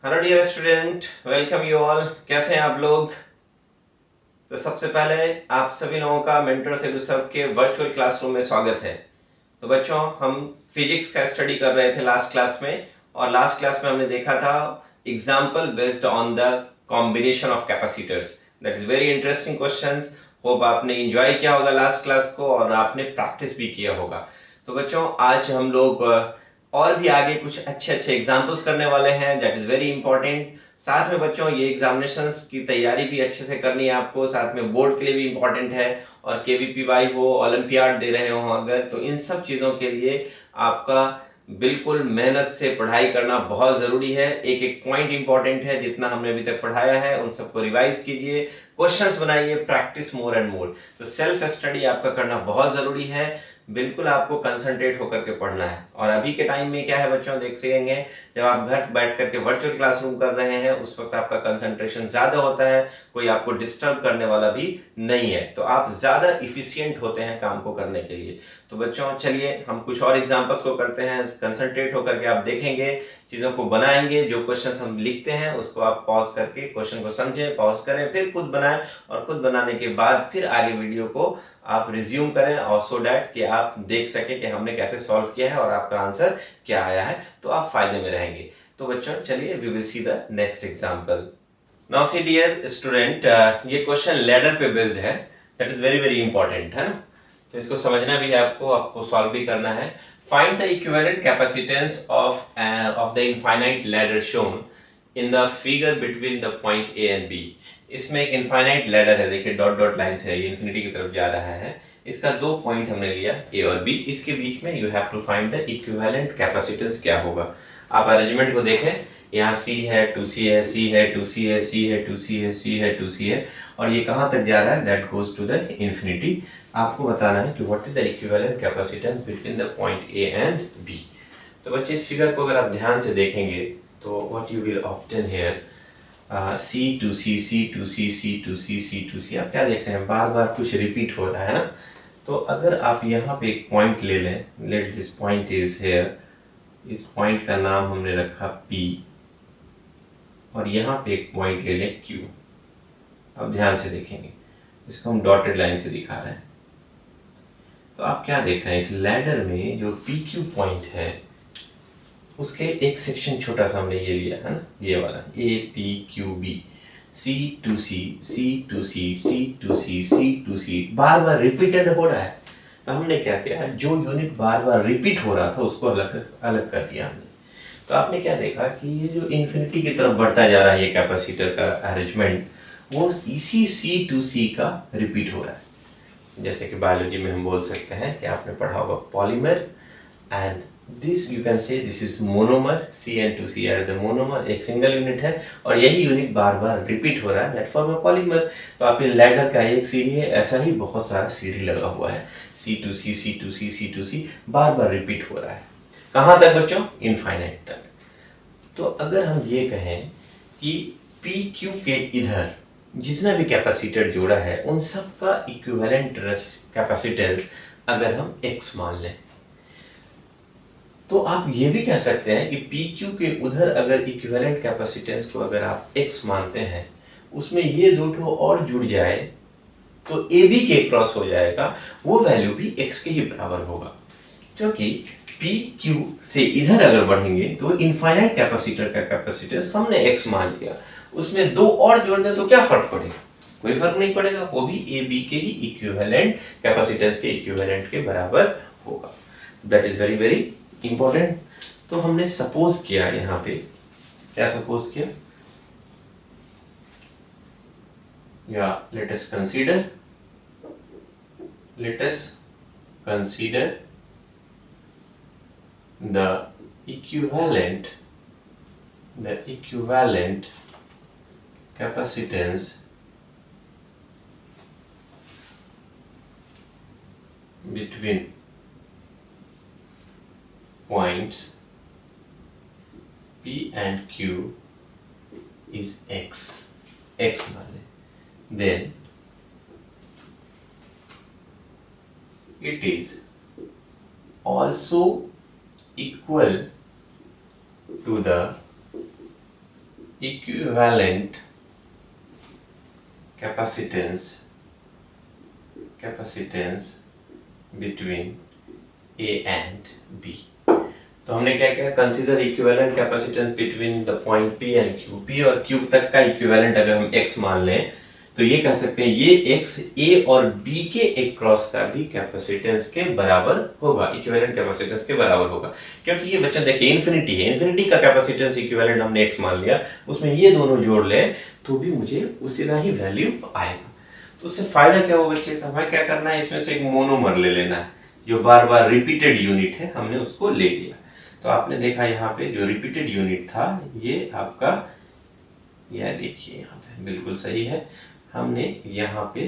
Hello dear student, welcome you all. कैसे हैं आप लोग? तो सबसे पहले आप सभी लोगों का मेंटर्स एडुसर्व के वर्चुअल क्लासरूम में स्वागत है। तो बच्चों, हम फिजिक्स का स्टडी कर रहे थे लास्ट क्लास में, और लास्ट क्लास में हमने देखा था example based on the combination of capacitors. That is very interesting questions. Hope आपने एंजॉय किया होगा लास्ट क्लास को और आपने प्रैक्टिस भी किया होगा। तो बच्चों, आज हम लोग और भी आगे कुछ अच्छे अच्छे एग्जाम्पल्स करने वाले हैं। That is very important. साथ में बच्चों, ये एग्जामिनेशंस की तैयारी भी अच्छे से करनी है आपको, साथ में बोर्ड के लिए भी इंपॉर्टेंट है, और केवीपीवाई हो, ओलंपियाड दे रहे हो अगर, तो इन सब चीजों के लिए आपका बिल्कुल मेहनत से पढ़ाई करना बहुत जरूरी है। एक एक पॉइंट इंपॉर्टेंट है, जितना हमने अभी तक पढ़ाया है उन सबको रिवाइज कीजिए, क्वेश्चंस बनाइए, प्रैक्टिस मोर एंड मोर। तो सेल्फ स्टडी आपका करना बहुत जरूरी है। बिल्कुल आपको कंसंट्रेट होकर के पढ़ना है। और अभी के टाइम में क्या है बच्चों, देख सकेंगे जब आप घर बैठ करके वर्चुअल क्लासरूम कर रहे हैं उस वक्त आपका कंसंट्रेशन ज्यादा होता है, कोई आपको डिस्टर्ब करने वाला भी नहीं है, तो आप ज्यादा इफिशियंट होते हैं काम को करने के लिए। तो बच्चों चलिए हम कुछ और एग्जांपल्स को करते हैं। कंसंट्रेट होकर के आप देखेंगे, चीजों को बनाएंगे। जो क्वेश्चन हम लिखते हैं उसको आप पॉज करके क्वेश्चन को समझें, पॉज करें, फिर खुद बनाएं, और खुद बनाने के बाद फिर आगे वीडियो को आप रिज्यूम करें, और सो डैट कि आप देख सके कि हमने कैसे सॉल्व किया है और आपका आंसर क्या आया है, तो आप फायदे में रहेंगे। तो बच्चों चलिए we will see the next example. Now see dear student, ये क्वेश्चन लैडर पे बेस्ड है। That is very very important, है ना? तो इसको समझना भी है आपको सॉल्व भी करना है। Find the equivalent capacitance of the infinite ladder shown in the figure between the point A and B. इसमें एक इनफाइनाइट लैडर है, देखिए डॉट डॉट लाइन से ये इन्फिनिटी की तरफ जा रहा है। इसका दो पॉइंट हमने लिया ए और बी, इसके बीच में you have to find the equivalent capacitance क्या होगा। आप अरेंजमेंट को देखें, यहाँ C है, 2C है, C है, 2C है, C है, 2C है, C है, 2C है, और ये कहाँ तक जा रहा है? That goes to the infinity. आपको बताना है कि what is the equivalent capacitance between the point A and B. तो बच्चे इस फिगर को अगर आप ध्यान से देखेंगे तो what you will obtain here, C2C, C2C, C2C, C2C। आप क्या देख रहे हैं? बार बार कुछ रिपीट हो रहा है ना। तो अगर आप यहाँ पे एक पॉइंट ले लें, let this point is here, इस पॉइंट का नाम हमने रखा P, और यहाँ पे एक पॉइंट ले लें Q। अब ध्यान से देखेंगे, इसको हम डॉटेड लाइन से दिखा रहे हैं। तो आप क्या देख रहे हैं? इस लैडर में जो PQ पॉइंट है उसके एक सेक्शन छोटा सा हमने ये लिया है ना, ये वाला APQB, C2C, C2C, C2C, C2C बार बार रिपीटेड हो रहा है। तो हमने क्या किया, जो यूनिट बार बार रिपीट हो रहा था उसको अलग अलग कर दिया हमने। तो आपने क्या देखा कि ये जो इन्फिनिटी की तरफ बढ़ता जा रहा है ये कैपेसिटर का अरेंजमेंट, वो इसी C2C का रिपीट हो रहा है। जैसे कि बायोलॉजी में हम बोल सकते हैं कि आपने पढ़ा होगा polymer, and this you can say this is monomer. CN2C are the monomer, एक सिंगल यूनिट है और यही यूनिट बार बार रिपीट हो रहा है, दैट फॉर्म अ पॉलीमर। तो आपने लैडर का एक सीढ़ी है, ऐसा ही बहुत सारा सीढ़ी लगा हुआ है, C2C, C2C, C2C बार बार रिपीट हो रहा है। कहाँ तक बच्चों? इनफाइनाइट तक। तो अगर हम ये कहें कि PQ के इधर जितना भी कैपेसिटर जोड़ा है उन सब का इक्विवेलेंट कैपेसिटेंस अगर हम X मान लें, तो आप ये भी कह सकते हैं कि PQ के उधर अगर इक्विवेलेंट कैपेसिटेंस को अगर आप X मानते हैं, उसमें ये दो ठो और जुड़ जाए तो AB के क्रॉस हो जाएगा, वो वैल्यू भी X के ही बराबर होगा। क्योंकि PQ से इधर अगर बढ़ेंगे तो इनफाइनाइट कैपेसिटर का कैपेसिटेंस हमने X मान लिया, उसमें दो और जोड़ दें तो क्या फर्क पड़ेगा? कोई फर्क नहीं पड़ेगा, वो भी AB के ही इक्विवेलेंट कैपेसिटेंस के इक्विवेलेंट के बराबर होगा। That is very very important. तो हमने सपोज किया, यहाँ पे क्या सपोज किया, या let us consider the equivalent capacitance between points P and Q is X मान लें, then it is also equal to the equivalent capacitance between A and B। तो हमने क्या किया, consider equivalent capacitance between the point P and Q। P और Q तक का equivalent अगर हम X मान लें तो ये कह सकते हैं ये X A और B के एक क्रॉस का भी कैपेसिटेंस के बराबर होगा, इक्विवेलेंट कैपेसिटेंस के बराबर होगा। क्योंकि ये बच्चा देखिए इन्फिनिटी है, इन्फिनिटी का कैपेसिटेंस इक्विवेलेंट हमने X मान लिया, उसमें ये दोनों जोड़ ले तो भी मुझे उसी का ही वैल्यू आएगा। तो उससे फायदा क्या होगा बच्चे, तो हमें क्या करना है, इसमें से एक मोनोमर ले लेना है जो बार बार रिपीटेड यूनिट है, हमने उसको ले लिया। तो आपने देखा यहाँ पे जो रिपीटेड यूनिट था ये आपका, यह देखिए यहाँ पे बिल्कुल सही है, हमने यहाँ पे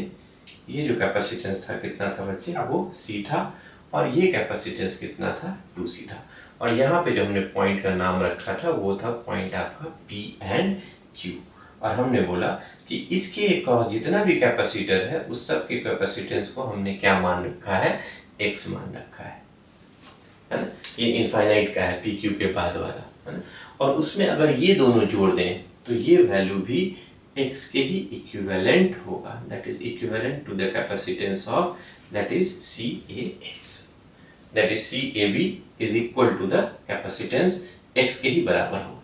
ये जो कैपेसिटेंस था कितना था बच्चे, वो C था, और ये कैपेसिटेंस कितना था 2C था। और यहाँ पे जो हमने पॉइंट का नाम रखा था वो था पॉइंट आपका P एंड Q। और हमने बोला कि इसके जितना भी कैपेसिटर है उस सब के कैपेसिटेंस को हमने क्या मान रखा है, X मान रखा है ना। ये इनफाइनाइट का है PQ के बाद वाला, है ना। और उसमें अगर ये दोनों जोड़ दें तो ये वैल्यू भी X के ही इक्विवेलेंट होगा, that is equivalent to the capacitance of that is CAX, that is CAB is equal to the capacitance X के ही बराबर होगा।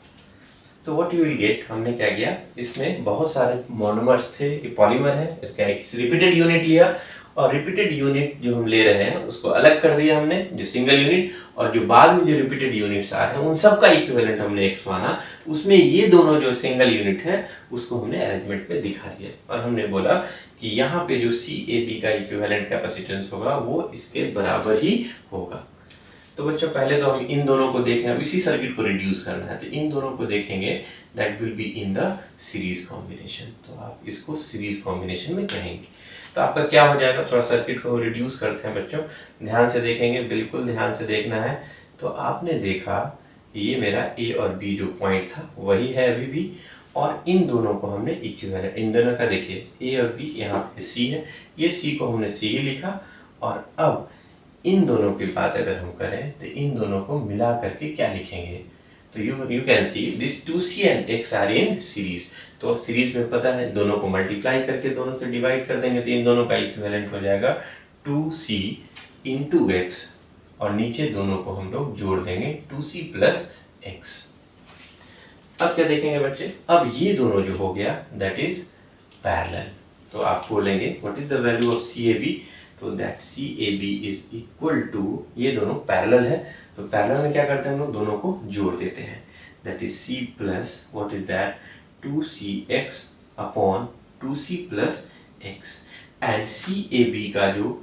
तो व्हाट यू विल गेट, हमने क्या किया, इसमें बहुत सारे मोनोमर्स थे, ये पॉलीमर है, इसका एक रिपीटेड यूनिट लिया और रिपीटेड यूनिट जो हम ले रहे हैं उसको अलग कर दिया हमने, जो सिंगल यूनिट, और जो बाद में जो रिपीटेड यूनिट्स आ रहे हैं उन सब का इक्विवेलेंट हमने X माना। उसमें ये दोनों जो सिंगल यूनिट है उसको हमने अरेंजमेंट में दिखा दिया और हमने बोला कि यहाँ पे जो CAB का इक्विवेलेंट कैपेसिटेंस होगा वो इसके बराबर ही होगा। तो बच्चों पहले तो हम इन दोनों को देखें, अब इसी सर्किट को रिड्यूस करना है, तो इन दोनों को देखेंगे, that will be in the series combination. तो आप इसको सीरीज कॉम्बिनेशन में कहेंगे। तो आपका क्या हो जाएगा, थोड़ा सर्किट को रिड्यूस करते हैं बच्चों, ध्यान से देखेंगे, बिल्कुल ध्यान से देखना है। तो आपने देखा ये मेरा A और B जो पॉइंट था वही है अभी भी, और इन दोनों को हमने इक्विवेलेंट, इन दोनों का देखिए A और B, यहाँ पे C है, ये C को हमने C ही लिखा। और अब इन दोनों की बात अगर हम करें तो इन दोनों को मिला करके क्या लिखेंगे, तो you can see this 2C and X are in series. तो सीरीज में पता है दोनों को मल्टीप्लाई करके दोनों से डिवाइड कर देंगे तो इन दोनों का इक्विवेलेंट हो जाएगा 2C इंटू X, और नीचे दोनों को हम लोग जोड़ देंगे 2C प्लस X। अब क्या देखेंगे बच्चे, अब ये दोनों जो हो गया दैट इज पैरेलल। तो आप बोलेंगे what is the value of CAB, तो that CAB is equal to, ये दोनों पैरेलल है तो पैरेलल में क्या करते हैं हम लोग, दोनों को जोड़ देते हैं, that is C plus what is that 2CX upon 2C plus X। And CAB का जो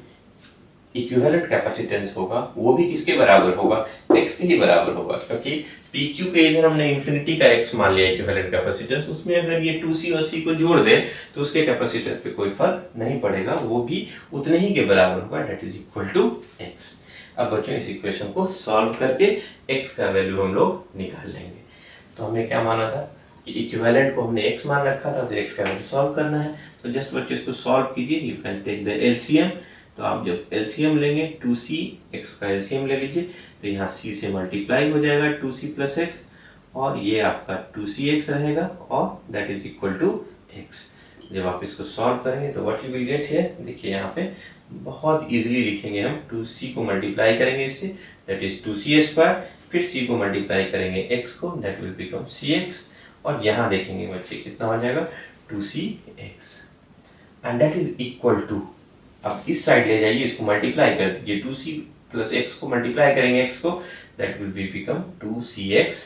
इक्विवेलेंट कैपेसिटेंस होगा वो भी किसके बराबर होगा, X के ही बराबर होगा, क्योंकि PQ के इधर हमने इंफिनिटी का X मान लिया इक्विवेलेंट कैपेसिटेंस, उसमें अगर ये 2C और C को जोड़ दे तो उसके कैपेसिटेंस पे कोई फर्क नहीं पड़ेगा, वो भी उतने ही के बराबर होगा, that is equal to X। अब बच्चों इस इक्वेशन को सॉल्व करके X का वैल्यू हम लोग निकाल लेंगे। तो हमने क्या माना था कि इक्विवेलेंट को हमने X मान रखा था, तो X का वैल्यू सॉल्व करना है। तो जस्ट बच्चों इसको सॉल्व कीजिए, you can take the LCM। तो आप जब LCM लेंगे 2C X का LCM ले लीजिए, तो यहाँ C से मल्टीप्लाई हो जाएगा 2C प्लस X, और ये आपका 2CX रहेगा और that is equal to X। जब आप इसको सॉल्व करेंगे तो what you will get here, देखिए यहाँ पे बहुत इजीली लिखेंगे हम, 2C को मल्टीप्लाई करेंगे इससे दैट इज 2C स्क्वायर, फिर C को मल्टीप्लाई करेंगे X को दैट विल बिकम CX, और यहाँ देखेंगे बच्चे कितना हो जाएगा 2CX and that is equal to, अब इस साइड ले जाइए, इसको मल्टीप्लाई कर दीजिए, 2C प्लस X को मल्टीप्लाई करेंगे X को that will be become 2CX,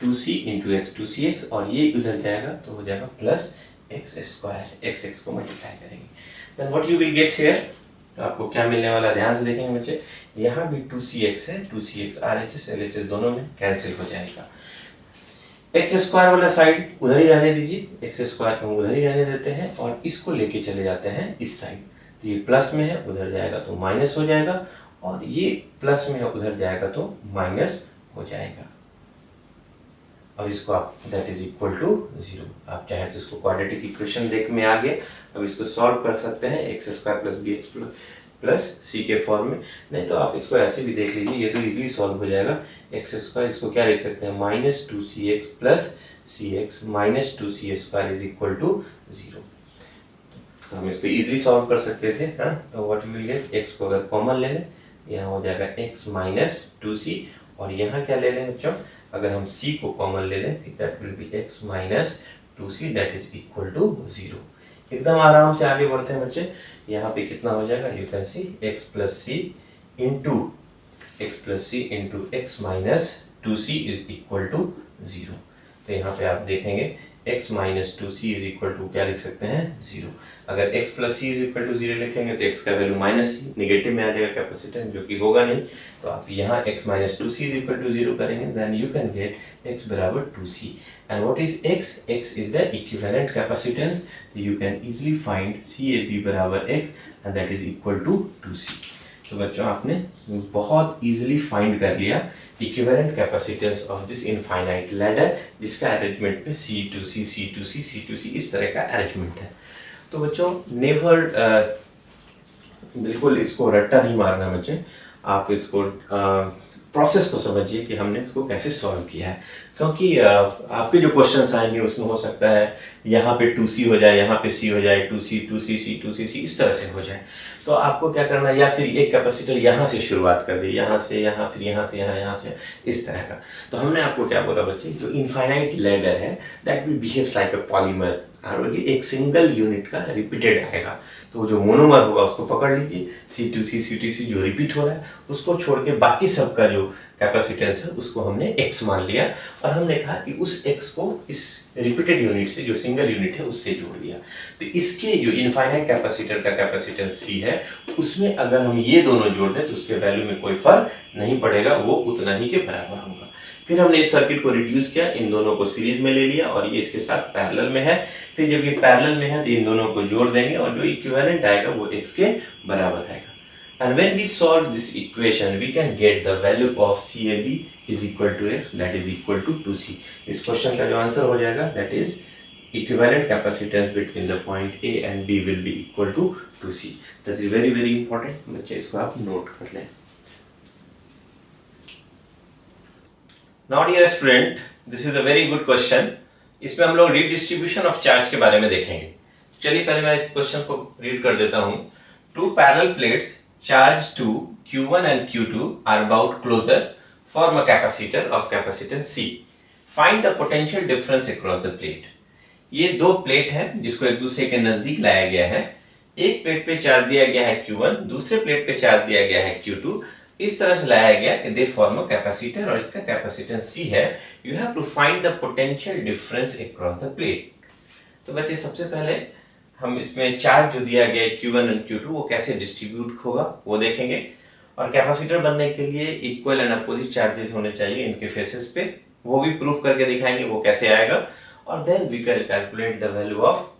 2C into X 2CX, और ये उधर जाएगा तो हो जाएगा प्लस X स्क्वायर, X को मल्टीप्लाई करेंगे, then what you will get here, तो आपको क्या मिलने वाला, ध्यान से देखेंगे बच्चे, यहाँ भी 2CX है, 2CX RHS LHS दोनों में कैंसिल हो जाएगा। X स्क्वायर वाला साइड उधर ही रहने दीजिए, X स्क्वायर को हम उधर ही रहने देते हैं और इसको लेके चले जाते हैं इस साइड, तो ये प्लस में है उधर जाएगा तो माइनस हो जाएगा, और ये प्लस में है उधर जाएगा तो माइनस हो जाएगा, और इसको आप दैट इज इक्वल टू 0। आप चाहे तो इसको क्वाड्रेटिक इक्वेशन देख में आ गए, अब इसको सॉल्व कर सकते हैं X square plus BX plus C के फॉर्म में, नहीं तो आप इसको ऐसे भी देख लीजिए, ये तो इजीली सॉल्व हो जाएगा। X स्क्वायर इसको क्या लिख सकते हैं, minus 2CX plus cx minus 2c² is equal to 0। तो हम इसको इजीली सॉल्व कर सकते थे। हाँ, तो व्हाट विल गेट, x को अगर कॉमन ले लें, यहाँ हो जाएगा x माइनस 2c, और यहाँ क्या ले लें बच्चों, अगर हम c को कॉमन ले लें तो that will be x minus 2c that is equal to 0। एकदम आराम से आगे बढ़ते हैं बच्चे। यहाँ पे कितना हो जाएगा, you can see x plus C into x minus 2c is equal to 0। तो यहाँ पे आप देखेंगे x minus 2c is equal to क्या लिख सकते हैं, 0। अगर x plus C is equal to 0 लिखेंगे तो x का वैल्यू माइनस सी, निगेटिव में आ जाएगा कैपेसिटेंस, जो कि होगा नहीं। तो आप यहाँ x minus 2c is equal to 0 करेंगे, then you can get x बराबर 2c। And what is x? x is the equivalent capacitance, you can easily find CAP बराबर x and that is equal to 2c। तो बच्चों आपने बहुत easily find कर लिया equivalent capacitance of this infinite ladder, जिसका arrangement पे C2C C2C C2C इस तरह का अरेंजमेंट है। तो बच्चों नेवर बिल्कुल इसको रट्टा नहीं मारना बच्चे, आप इसको प्रोसेस को समझिए कि हमने इसको कैसे सॉल्व किया है, क्योंकि आपके जो क्वेश्चंस आएंगे उसमें हो सकता है यहाँ पे 2c हो जाए, यहाँ पे c हो जाए, 2c 2c c 2c c इस तरह से हो जाए। तो आपको क्या करना है, या फिर एक कैपेसिटर यहाँ से शुरुआत कर दी, यहाँ से यहाँ, फिर यहाँ से यहाँ, यहाँ से इस तरह का। तो हमने आपको क्या बोला बच्चे, जो इनफाइनाइट लैडर है that will behaves like a polymer, और ये एक सिंगल यूनिट का रिपीटेड आएगा। तो जो मोनोमर होगा उसको पकड़ लीजिए, C2C C2C जो रिपीट हो रहा है उसको छोड़ के बाकी सबका जो कैपेसिटेंस है उसको हमने x मान लिया, और हमने कहा कि उस x को इस रिपीटेड यूनिट से, जो सिंगल यूनिट है, उससे जोड़ दिया। तो इसके जो इनफाइनाइट कैपेसिटर का कैपेसिटेंस C है, उसमें अगर हम ये दोनों जोड़ दें तो उसके वैल्यू में कोई फर्क नहीं पड़ेगा, वो उतना ही के बराबर होगा। फिर हमने इस सर्किट को रिड्यूस किया, इन दोनों को सीरीज में ले लिया, और ये इसके साथ पैरेलल में है। फिर जब ये पैरेलल में है तो इन दोनों को जोड़ देंगे, और जो इक्विवेलेंट आएगा वो x के बराबर आएगा। And when we solve this equation, we can get the value of CAB is equal to x, that is equal to 2c। इस क्वेश्चन का जो आंसर हो जाएगा that is equivalent capacitance between the point A and B will be equal to 2c। That is very very important, बच्चे इसको आप note कर लें। Now dear student, this is a very good question। इसमें हम लोग redistribution of charge के बारे में देखेंगे। चलिए पहले मैं इस क्वेश्चन को रीड कर देता हूँ। Two parallel plates charged to Q1 and Q2 are about closer, form a capacitor of capacitance C। Find the potential difference across the plate। ये दो प्लेट हैं जिसको एक दूसरे के नजदीक लाया गया है। एक प्लेट पे चार्ज दिया गया है Q1, दूसरे प्लेट पे चार्ज दिया गया है Q2। इस तरह से लाया गया कि दे फॉर्म अ कैपेसिटर, और इसका कैपेसिटेंस C है। You have to find the potential difference across the plate. तो बच्चे सबसे पहले हम इसमें चार्ज जो दिया गया है Q1 और Q2 वो कैसे डिस्ट्रीब्यूट होगा वो देखेंगे, और कैपेसिटर बनने के लिए इक्वल एंड अपोजिट चार्जेस होने चाहिए इनके फेसेस पे, वो भी प्रूफ करके दिखाएंगे वो कैसे आएगा। और then we can calculate the value of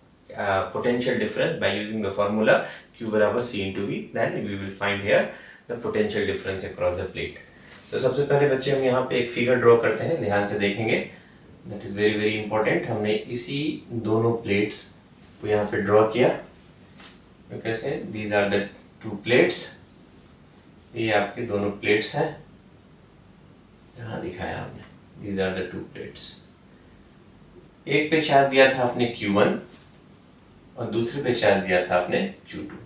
potential difference by using the formula Q बराबर C into V, then we will find here the potential difference across the plate. तो सबसे पहले बच्चे हम यहाँ पे एक फिगर ड्रॉ करते हैं, ध्यान से देखेंगे, that is very very important. हमने इसी दोनों प्लेट्स को यहाँ पे ड्रॉ किया। कैसे, these are the two plates, ये आपके दोनों प्लेट्स हैं, यहाँ दिखाया हमने, these are the two plates. एक पे चार्ज दिया था आपने Q1 और दूसरे पे चार्ज दिया था आपने Q2।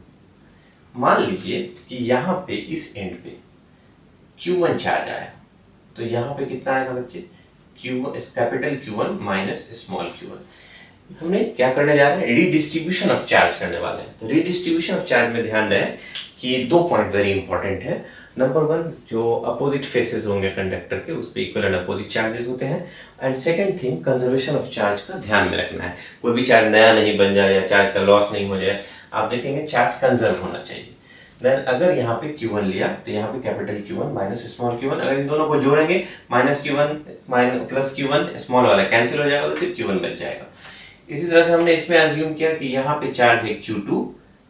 मान लीजिए कि यहाँ पे इस एंड पे Q1 चार्ज आया, तो यहाँ पे कितना आएगा बच्चे, capital Q1 minus small Q1। हमने क्या करने जा रहे हैं, रीडिस्ट्रीब्यूशन ऑफ चार्ज करने वाले हैं। तो रीडिस्ट्रीब्यूशन ऑफ चार्ज में ध्यान रहे कि दो पॉइंट वेरी इंपॉर्टेंट है। नंबर वन, जो अपोजिट फेसेस होंगे कंडक्टर के उस पे इक्वल एंड अपोजिट चार्जेस होते हैं। And second thing, conservation of charge का ध्यान में रखना है, कोई भी चार्ज नया नहीं बन जाए या चार्ज का लॉस नहीं हो जाए। आप देखेंगे चार्ज कंजर्व होना चाहिए। देन अगर यहाँ पे Q1 लिया तो यहाँ पे capital Q1 minus small Q1, अगर इन दोनों को जोड़ेंगे minus Q1 plus Q1 small वाला कैंसिल हो जाएगा, तो फिर Q1 बच जाएगा। इसी तरह से हमने इसमें अज्यूम किया कि यहाँ पे चार्ज है Q2,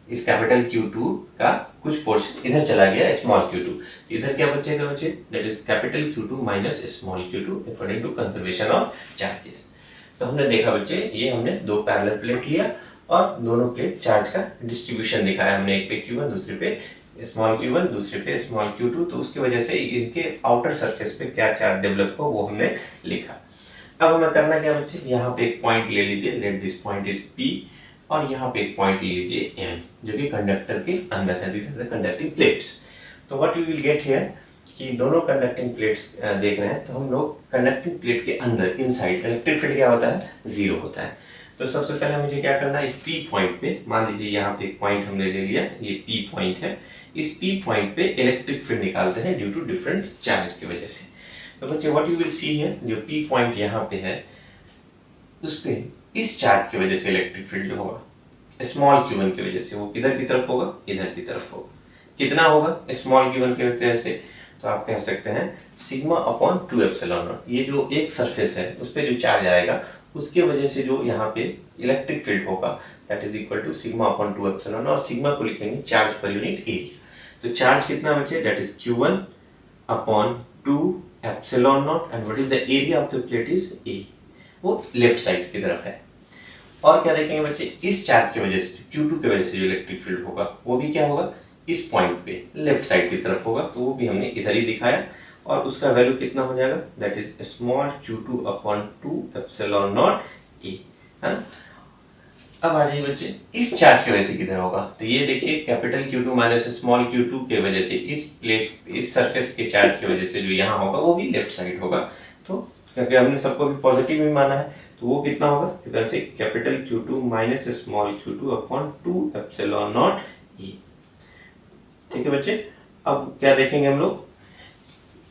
इस कैपिटल Q2 का कुछ पोर्शन इधर चला गया स्मॉल Q2, इधर क्या बचेगा बच्चे, that is capital Q2 minus small Q2 according to conservation of charges. तो हमने देखा बच्चे, ये हमने दो पैरेलल प्लेट लिया और दोनों प्लेट चार्ज का डिस्ट्रीब्यूशन दिखाया हमने, एक पे Q1 दूसरे पे स्मॉल Q1 दूसरे पे स्मॉल Q2। तो उसकी वजह से इनके आउटर सरफेस पे क्या चार्ज डेवलप हो वो हमने लिखा। अब हमें करना क्या बच्चे, यहाँ पे एक पॉइंट ले लीजिए, let this point is P, और यहाँ पे एक पॉइंट ले लीजिए M, जो कि कंडक्टर के अंदर है, this is the conducting plates. तो what you will get here कि दोनों कंडक्टिंग प्लेट्स देख रहे हैं, तो हम लोग कंडक्टिंग प्लेट के अंदर इनसाइड इलेक्ट्रिक फील्ड क्या होता है, 0 होता है। तो सबसे पहले मुझे क्या करना है, इस P पॉइंट पे, मान लीजिए यहाँ पे एक पॉइंट हमने ले लिया, ये P पॉइंट है, इस P पॉइंट पे इलेक्ट्रिक फील्ड निकालते हैं ड्यू टू डिफरेंट चार्ज की वजह से। तो बच्चे व्हाट यू विल सी है, जो P पॉइंट यहाँ पे है उस पे इस चार्ज की वजह से इलेक्ट्रिक फील्ड होगा स्मॉल q1 की वजह से, वो किधर की तरफ होगा, इधर की तरफ होगा। कितना होगा स्मॉल q1 की वजह से, तो आप कह सकते हैं सिग्मा अपॉन 2 एप्सिलॉन नॉट। ये जो एक सरफेस है उस पर जो चार्ज आएगा उसके वजह से जो यहाँ पे इलेक्ट्रिक फील्ड होगा that is equal to sigma upon 2 epsilon naught, और सिग्मा को लिखेंगे चार्ज पर यूनिट एरिया। तो चार्ज कितना बचे, that is q1 upon 2 epsilon naught, and what is the area of the plate is A, वो left side की तरफ है। और क्या देखेंगे बच्चे, इस चार्ज की वजह से Q2 की वजह से जो इलेक्ट्रिक फील्ड होगा वो भी क्या होगा, इस पॉइंट पे लेफ्ट साइड की तरफ होगा, तो वो भी हमने इधर ही दिखाया, और उसका वैल्यू कितना हो जाएगा, that is small q2 upon 2 epsilon naught A, है ना। अब आ जाइए बच्चे, इस चार्ज की वजह से किधर होगा, तो ये देखिए capital Q2 minus small q2 की वजह से इस प्लेट, इस सरफेस के चार्ज की वजह से जो यहाँ होगा वो भी लेफ्ट साइड होगा। तो क्योंकि हमने सबको भी पॉजिटिव में माना है, तो वो कितना होगा, वैसे capital Q2 minus small q2 upon 2 epsilon not E। ठीक है बच्चे, अब क्या देखेंगे हम लोग,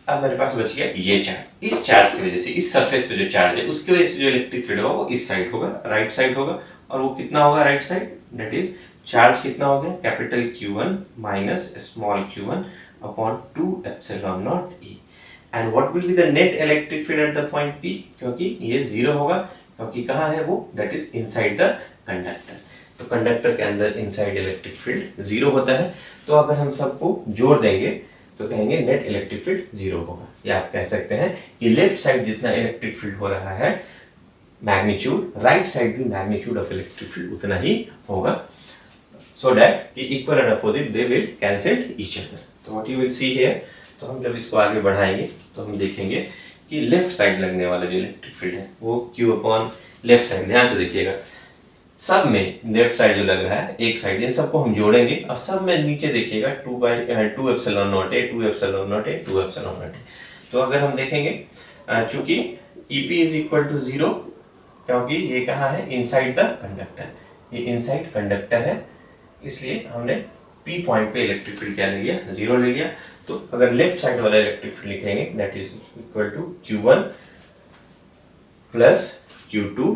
अब मेरे पास बच गया ये चार्ज, इस चार्ज की वजह से इस सरफेस पे जो चार्ज है उसकी वजह से जो इलेक्ट्रिक फील्ड होगा वो इस साइड होगा, राइट साइड होगा, और वो कितना होगा right side, that is charge कितना हो गया, capital Q1 minus small q1 upon 2 epsilon not E। And what will be the net electric field at the point P, क्योंकि ये 0 होगा, क्योंकि कहाँ है वो, that is inside the conductor. तो कंडक्टर के अंदर इनसाइड इलेक्ट्रिक फील्ड 0 होता है। तो अगर हम सबको जोड़ देंगे तो कहेंगे नेट इलेक्ट्रिक फील्ड 0 होगा, या आप कह सकते हैं कि लेफ्ट साइड जितना इलेक्ट्रिक फील्ड हो रहा है मैग्नीट्यूड, राइट साइड भी मैग्नीट्यूड ऑफ इलेक्ट्रिक फील्ड उतना ही होगा, सो दैट कि equal and opposite they will cancel each other. तो what you will see here, तो हम जब इसको आगे बढ़ाएंगे तो हम देखेंगे कि लेफ्ट साइड लगने वाला जो इलेक्ट्रिक फील्ड है वो Q अपॉन लेफ्ट साइड, ध्यान से देखिएगा, सब में लेफ्ट साइड जो लग रहा है एक साइड, इन सबको हम जोड़ेंगे और सब में नीचे देखिएगा 2 epsilon naught A, 2 epsilon naught A, 2 epsilon naught A। तो अगर हम देखेंगे चूंकि EP इज इक्वल टू 0, क्योंकि ये कहाँ है, इनसाइड द कंडक्टर, ये इनसाइड कंडक्टर है, इसलिए हमने P पॉइंट पे इलेक्ट्रिक फील्ड क्या ले लिया, 0 ले लिया। तो अगर लेफ्ट साइड वाला इलेक्ट्रिक फील्ड लिखेंगे that is equal to Q1 plus Q2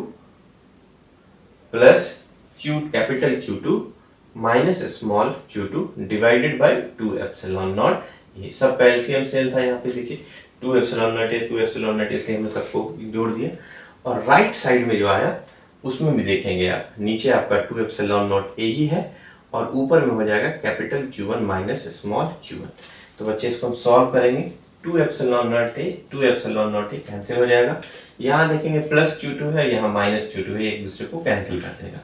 plus capital Q2 minus small q2 divided by 2 epsilon naught. ये सब का एलसीएम सेम था, यहाँ पे देखिए 2 एप्सिलॉन नॉट है, 2 एप्सिलॉन नॉट, इसलिए हमने सबको जोड़ दिया। और राइट साइड में जो आया उसमें भी देखेंगे आप, नीचे आपका 2 एप्सिलॉन नॉट ए ही है और ऊपर में हो जाएगा capital Q1 minus small q1। तो बच्चे इसको हम सॉल्व करेंगे, 2 epsilon not a 2 epsilon not a cancel हो जाएगा। यहाँ देखेंगे प्लस q2 है, यहाँ माइनस q2 है, एक दूसरे को कैंसिल कर देगा।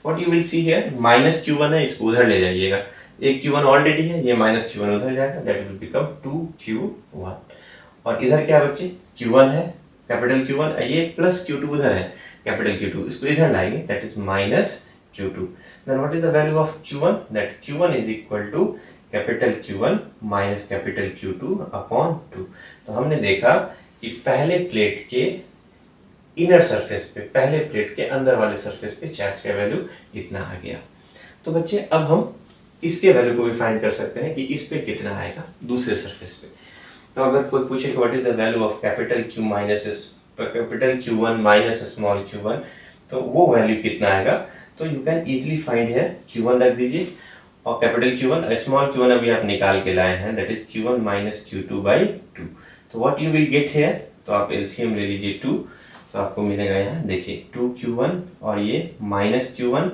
What you will see here, minus q1 है, इसको उधर ले जाइएगा, एक q1 ऑलरेडी है, ये माइनस q1 उधर जाएगा, दैट विल बिकम 2q1। और इधर क्या बच्चे q1 है कैपिटल Q1, ये प्लस q2 उधर है कैपिटल Q2, इसको इधर लाएंगे that is minus q2। Then what is the value of q1, that q1 is equal to capital Q1 minus capital Q2 upon 2। तो हमने देखा कि पहले प्लेट के इनर सरफेस पे, पहले प्लेट के अंदर वाले सरफेस पे चार्ज का वैल्यू इतना आ गया। तो बच्चे अब हम इसके वैल्यू को भी फाइंड कर सकते हैं कि इस पे कितना आएगा दूसरे सरफेस पे। तो अगर कोई पूछे कि what is the value of capital Q1 minus small q1, तो वो वैल्यू कितना आएगा, तो you can easily find here Q1 रख दीजिए और कैपिटल Q1 स्मॉल q1 अभी आप निकाल के लाए हैं, that is Q1 minus Q2 by 2। तो what you will get here, तो आप एलसीएम ले लीजिए 2, तो आपको मिलेगा यहाँ देखिए 2q1 और ये माइनस q1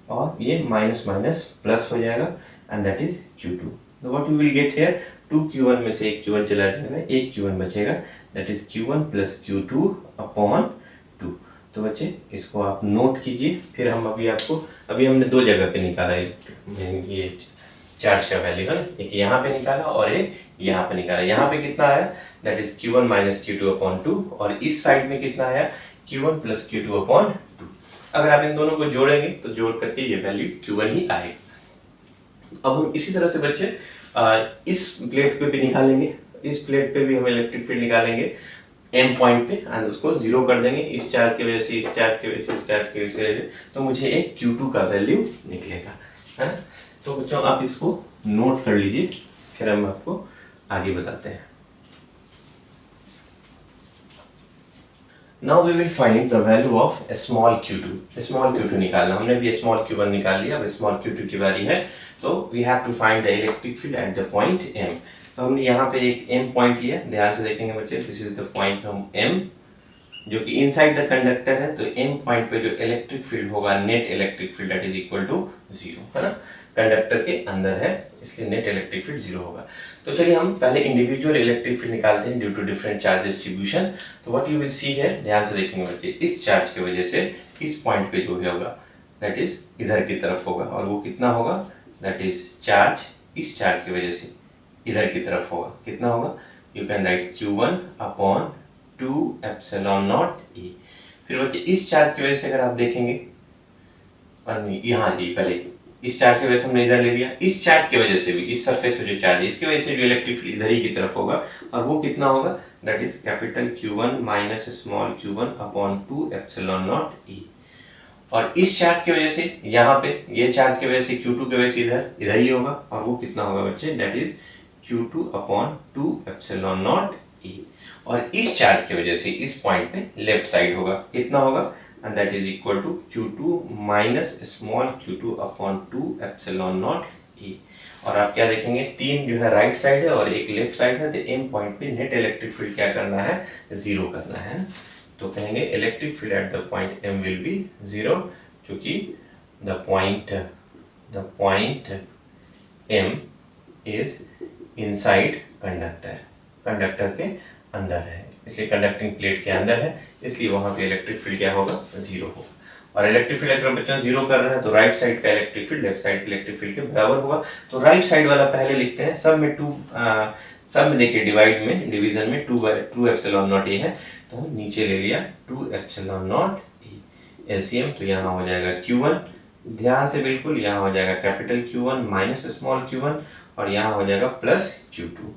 और ये माइनस माइनस प्लस हो जाएगा एंड दैट इज q2। तो what you will get here, 2q1 में से एक q1 चला जाएगा, एक q1 बचेगा, that is q1 plus q2 upon 2। तो बच्चे इसको आप नोट कीजिए, फिर हम अभी हमने दो जगह पे निकाला है ये चार्ज का वैल्यू है ना, एक यहाँ पे निकाला और एक यहाँ पे निकाला। यहाँ पे कितना आया, that is Q1 minus Q2/2, और इस साइड में कितना आया, Q1 प्लस Q2/2। अगर आप इन दोनों को जोड़ेंगे तो जोड़ करके ये वैल्यू Q1 ही आएगा। अब हम इसी तरह से बच्चे इस प्लेट पे भी निकालेंगे, इस प्लेट पे भी हम इलेक्ट्रिक फील्ड निकालेंगे M पॉइंट पे, एंड उसको जीरो कर देंगे इस चार्ज की वजह से, इस चार्ज की वजह से, इस चार्ज की वजह से, तो मुझे एक Q2 का वैल्यू निकलेगा, है ना। तो बच्चों आप इसको नोट कर लीजिए, फिर हम आपको आगे बताते हैं। Now we will find the value of a small q2. Small q2 निकालना, हमने भी small q1 निकाल लिया, अब small q2 की बारी है। तो we have to find the electric field at the point M। तो हमने यहाँ पे एक M पॉइंट लिया, ध्यान से देखेंगे बच्चे, this is the point M जो कि इनसाइड द कंडक्टर है। तो M पॉइंट पे जो इलेक्ट्रिक फील्ड होगा, net electric field that is equal to 0, है ना, कंडक्टर के अंदर है इसलिए नेट इलेक्ट्रिक फील्ड 0 होगा। तो चलिए हम पहले इंडिविजुअल इलेक्ट्रिक फील्ड निकालते हैं due to different charge distribution. तो व्हाट यू विल सी है, ध्यान से देखेंगे बच्चे, इस चार्ज की वजह से इस पॉइंट पे जो होगा दैट इज इधर की तरफ होगा, और वो कितना होगा, दैट इज चार्ज इस चार्ज की वजह से इधर की तरफ होगा, कितना होगा, you can right Q1/2 epsilon not E। फिर बच्चे इस चार्ज की वजह से अगर आप देखेंगे, यहाँ जी पहले इस चार्ज की वजह से हमने इधर ले लिया, इस चार्ज की वजह से भी, इस सरफेस पे जो चार्ज है इसकी वजह से जो इलेक्ट्रिक फील्ड इधर ही की तरफ होगा, और वो कितना होगा, that is capital Q1 minus small Q1/2 epsilon not E। और इस चार्ज की वजह से यहाँ पे, ये चार्ज की वजह से Q2 की वजह से इधर ही होगा, और वो कितना होगा बच्चे, that is Q2/2 epsilon not E। और इस चार्ज की वजह से इस पॉइंट पे लेफ्ट साइड होगा, कितना होगा, and that is equal to Q2 minus small Q2/2 epsilon naught E। और आप क्या देखेंगे, तीन जो है राइट साइड है और एक लेफ्ट साइड है, तो M पॉइंट पे नेट इलेक्ट्रिक फील्ड क्या करना है, 0 करना है। तो कहेंगे electric field at the point M will be 0, क्योंकि the point M is inside conductor, conductor के अंदर है, इसलिए कंडक्टिंग प्लेट के अंदर है, इसलिए वहां पे इलेक्ट्रिक फील्ड क्या होगा, 0 होगा। और इलेक्ट्रिक फील्ड अगर बच्चों 0 कर रहे हैं तो राइट साइड का इलेक्ट्रिक फील्ड लेफ्ट साइड के इलेक्ट्रिक फील्ड के बराबर होगा। तो राइट साइड वाला पहले लिखते हैं, सब में देखिए डिवीजन में 2 एप्सिलॉन नॉट E है, तो हम नीचे ले लिया 2 एप्सिलॉन नॉट E एलसीएम। तो यहाँ हो जाएगा Q1, ध्यान से बिल्कुल, यहाँ हो जाएगा capital Q1 minus small Q1, और यहाँ हो जाएगा प्लस Q2।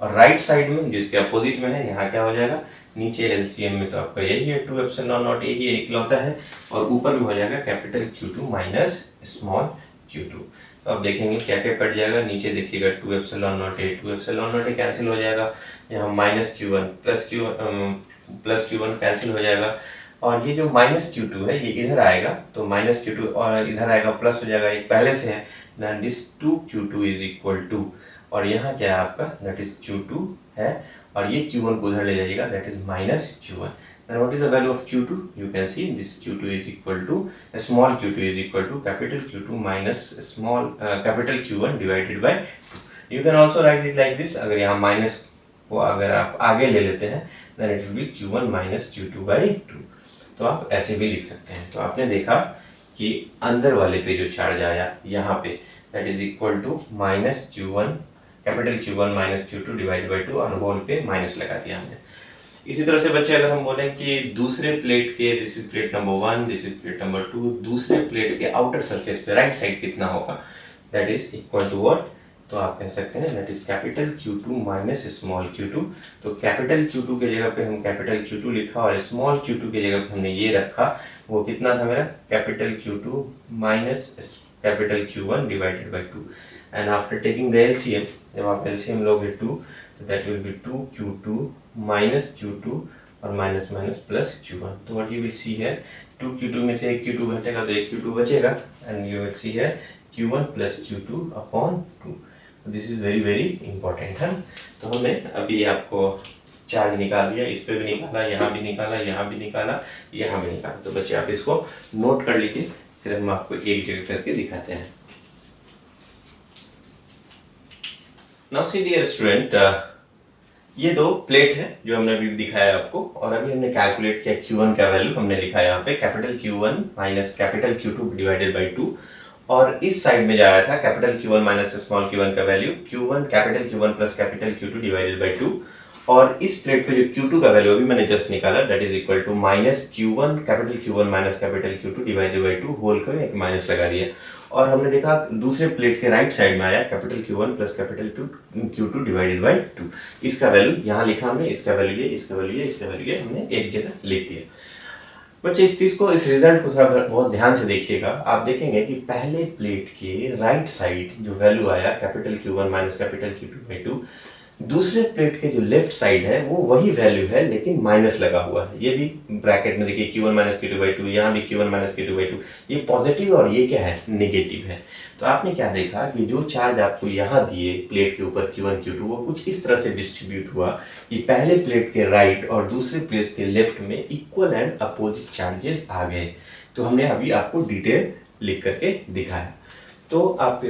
और राइट साइड में जिसके अपोजिट में है, यहाँ क्या हो जाएगा, नीचे एलसीएम में तो आपका यही है 2 एप्सिलॉन नॉट E ही इकलौता है, और ऊपर में हो जाएगा capital Q2 minus small Q2। तो अब देखेंगे क्या क्या कट जाएगा, नीचे देखिएगा 2 एप्सिलॉन नॉट A कैंसिल हो जाएगा, यहाँ minus Q1 plus Q1 cancel हो जाएगा, और ये जो माइनस Q2 है ये इधर आएगा, तो माइनस Q2 और इधर आएगा प्लस हो जाएगा, एक पहले से है, then this 2Q2 is equal to, और यहाँ क्या है आपका, दैट इज Q2 है, और ये Q1 को उधर ले जाइएगा, that is minus Q1। Then what is the value of Q2? You can see this Q2 is equal to small q2 is equal to capital Q2 minus small capital Q1 divided by 2. You can also write it like this. अगर यहाँ minus को अगर आप आगे ले लेते हैं, then it will be Q1 minus Q2 by 2. तो आप ऐसे भी लिख सकते हैं। तो आपने देखा कि अंदर वाले पे जो चार्ज आया यहाँ पे, that is equal to minus Q1 capital Q1 minus Q2 divide by 2, और होल पे माइनस लगा दिया हमने। इसी तरह से बच्चे अगर हम बोलें कि दूसरे प्लेट के, this is plate number 1, this is plate number 2, दूसरे प्लेट के आउटर सरफेस पे राइट साइड कितना होगा, that is equal to what, तो आप कह सकते हैं that is capital Q2 minus small Q2। तो कैपिटल Q2 के जगह पे हम कैपिटल Q2 लिखा, और स्मॉल Q2 के जगह पे हमने ये रखा, वो कितना था मेरा, capital Q2 minus capital Q1 divided by 2, and after taking the LCM, जब आप एलसीएम लोगे 2, तो that will B 2Q2 minus Q2 और माइनस माइनस प्लस Q1। तो व्हाट यू विल सी है, 2Q2 में से 1 Q2 घटेगा तो 1 Q2 बचेगा, एंड यू विल सी है Q1 plus Q2 upon 2। This is very very important है। तो हमने अभी आपको चार्ज निकाल दिया, इस पे भी निकाला, यहाँ भी निकाला, यहाँ भी निकाला, यहाँ भी निकाला। तो बच्चे आप इसको नोट कर लीजिए, फिर हम आपको एक जगह करके दिखाते हैं। नाउ सी डियर स्टूडेंट, ये दो प्लेट है जो हमने अभी दिखाया आपको, और अभी हमने कैलकुलेट किया Q1 का वैल्यू हमने लिखा है यहाँ पे capital Q1 minus capital Q2 divided by 2, और इस साइड में जाया था capital Q1 minus small q1 का value Q1 capital Q1 plus capital Q2 divided by 2, और इस प्लेट पे जो Q2 का वैल्यू अभी मैंने जस्ट निकाला that is equal to minus Q1 capital Q1 minus capital Q2 divided by 2 whole का एक माइनस लगा दिया। और हमने देखा दूसरे प्लेट के राइट साइड में आया capital Q1 plus capital Q2 divided by 2, इसका वैल्यू यहाँ लिखा हमने, इसका वैल्यू ये, इसका वैल्यू ये, इसका वैल्यू ये, हमने एक जगह लिख दिया। बच्चे इस चीज को, इस रिजल्ट को थोड़ा बहुत ध्यान से देखिएगा। आप देखेंगे कि पहले प्लेट के राइट साइड जो वैल्यू आया capital Q1 minus capital Q2 by 2, दूसरे प्लेट के जो लेफ्ट साइड है वो वही वैल्यू है लेकिन माइनस लगा हुआ है। ये भी ब्रैकेट में देखिए Q1 माइनस Q2 बाई 2, यहाँ भी Q1 माइनस Q2 बाई 2, ये पॉजिटिव और ये क्या है, नेगेटिव है। तो आपने क्या देखा कि जो चार्ज आपको यहाँ दिए प्लेट के ऊपर Q1 Q2 वो कुछ इस तरह से डिस्ट्रीब्यूट हुआ कि पहले प्लेट के राइट और दूसरे प्लेट के लेफ्ट में इक्वल एंड अपोजिट चार्जेस आ गए। तो हमने अभी आपको डिटेल लिख करके दिखाया। तो आप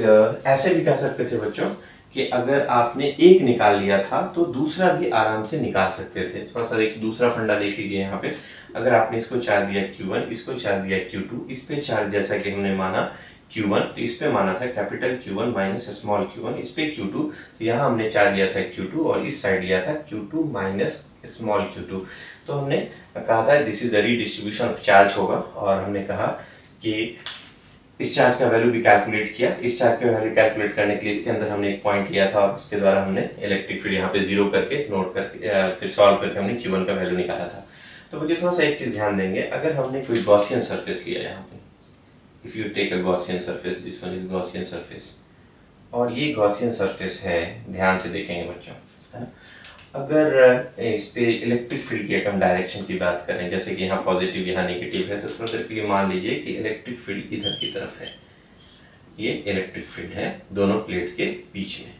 ऐसे भी कह सकते थे बच्चों कि अगर आपने एक निकाल लिया था तो दूसरा भी आराम से निकाल सकते थे। थोड़ा सा देखिए, दूसरा फंडा देख लीजिए यहाँ पे। अगर आपने इसको चार्ज दिया Q1, इसको चार्ज दिया Q2, इस पे चार्ज जैसा कि हमने माना Q1, तो इस पे माना था capital Q1 minus small Q1, इस पे Q2, तो यहाँ हमने चार्ज लिया था Q2 और इस साइड लिया था Q2 माइनस स्मॉल Q2। तो हमने कहा था this is the redistribution of charge होगा, और हमने कहा कि इस चार्ज का वैल्यू भी कैलकुलेट किया। इस चार्ज का वैल्यू कैलकुलेट करने के लिए इसके अंदर हमने एक पॉइंट लिया था और उसके द्वारा हमने इलेक्ट्रिक फील्ड यहाँ पे जीरो करके नोट करके फिर सॉल्व करके हमने Q1 का वैल्यू निकाला था। तो मुझे थोड़ा सा एक चीज ध्यान देंगे, अगर हमने कोई गॉसियन सरफेस लिया यहाँ पे, if you take a Gaussian surface, this one is Gaussian surface, और ये गॉसियन सरफेस है, ध्यान से देखेंगे बच्चों, है ना। अगर इस पे इलेक्ट्रिक फील्ड की हम डायरेक्शन की बात करें, जैसे कि यहाँ पॉजिटिव यहाँ नेगेटिव है, तो थोड़ा देर के लिए मान लीजिए कि इलेक्ट्रिक फील्ड इधर की तरफ है, ये इलेक्ट्रिक फील्ड है दोनों प्लेट के बीच में।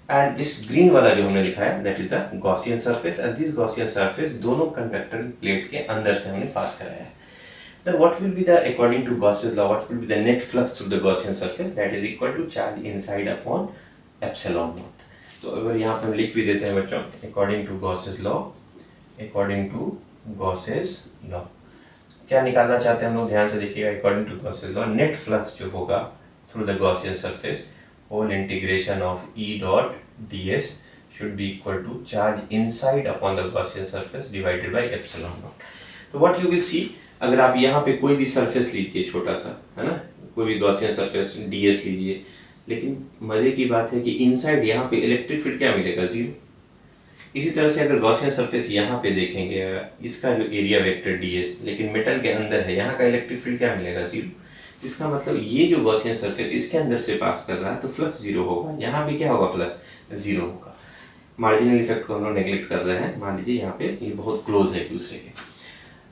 एंड दिस ग्रीन वाला जो हमने लिखा है that is the Gaussian surface, and this Gaussian surface दोनों कंडक्टर प्लेट के अंदर से हमने पास कराया है। Then what will be the, according to Gauss's law, what will be the net flux through the Gaussian surface? That is equal to charge inside upon epsilon naught. तो अगर यहाँ पे हम लिख भी देते हैं बच्चों, according to Gauss's law, according to Gauss's law, क्या निकालना चाहते हैं हम लोग, ध्यान से देखिएगा। according to Gauss's law, net flux जो होगा through the Gaussian surface, whole integration of E dot ds should be equal to charge inside upon the Gaussian surface divided by epsilon naught. तो what you will see, अगर आप यहाँ पे कोई भी surface लीजिए छोटा सा, है ना, कोई भी गॉसियन सरफेस ds लीजिए, लेकिन मजे की बात है कि इनसाइड यहाँ पे इलेक्ट्रिक फील्ड क्या मिलेगा, जीरो। इसी तरह से अगर गॉसियन सरफेस यहाँ पे देखेंगे, इसका जो एरिया वेक्टर ds, लेकिन मेटल के अंदर है, यहाँ का इलेक्ट्रिक फील्ड क्या मिलेगा, जीरो। इसका मतलब ये जो गॉसियन सरफेस इसके अंदर से पास कर रहा है तो फ्लक्स जीरो होगा, यहाँ भी क्या होगा, फ्लक्स जीरो होगा। मार्जिनल इफेक्ट को हम लोग नेग्लेक्ट कर रहे हैं, मान लीजिए यहाँ पे ये बहुत क्लोज है एक दूसरे के।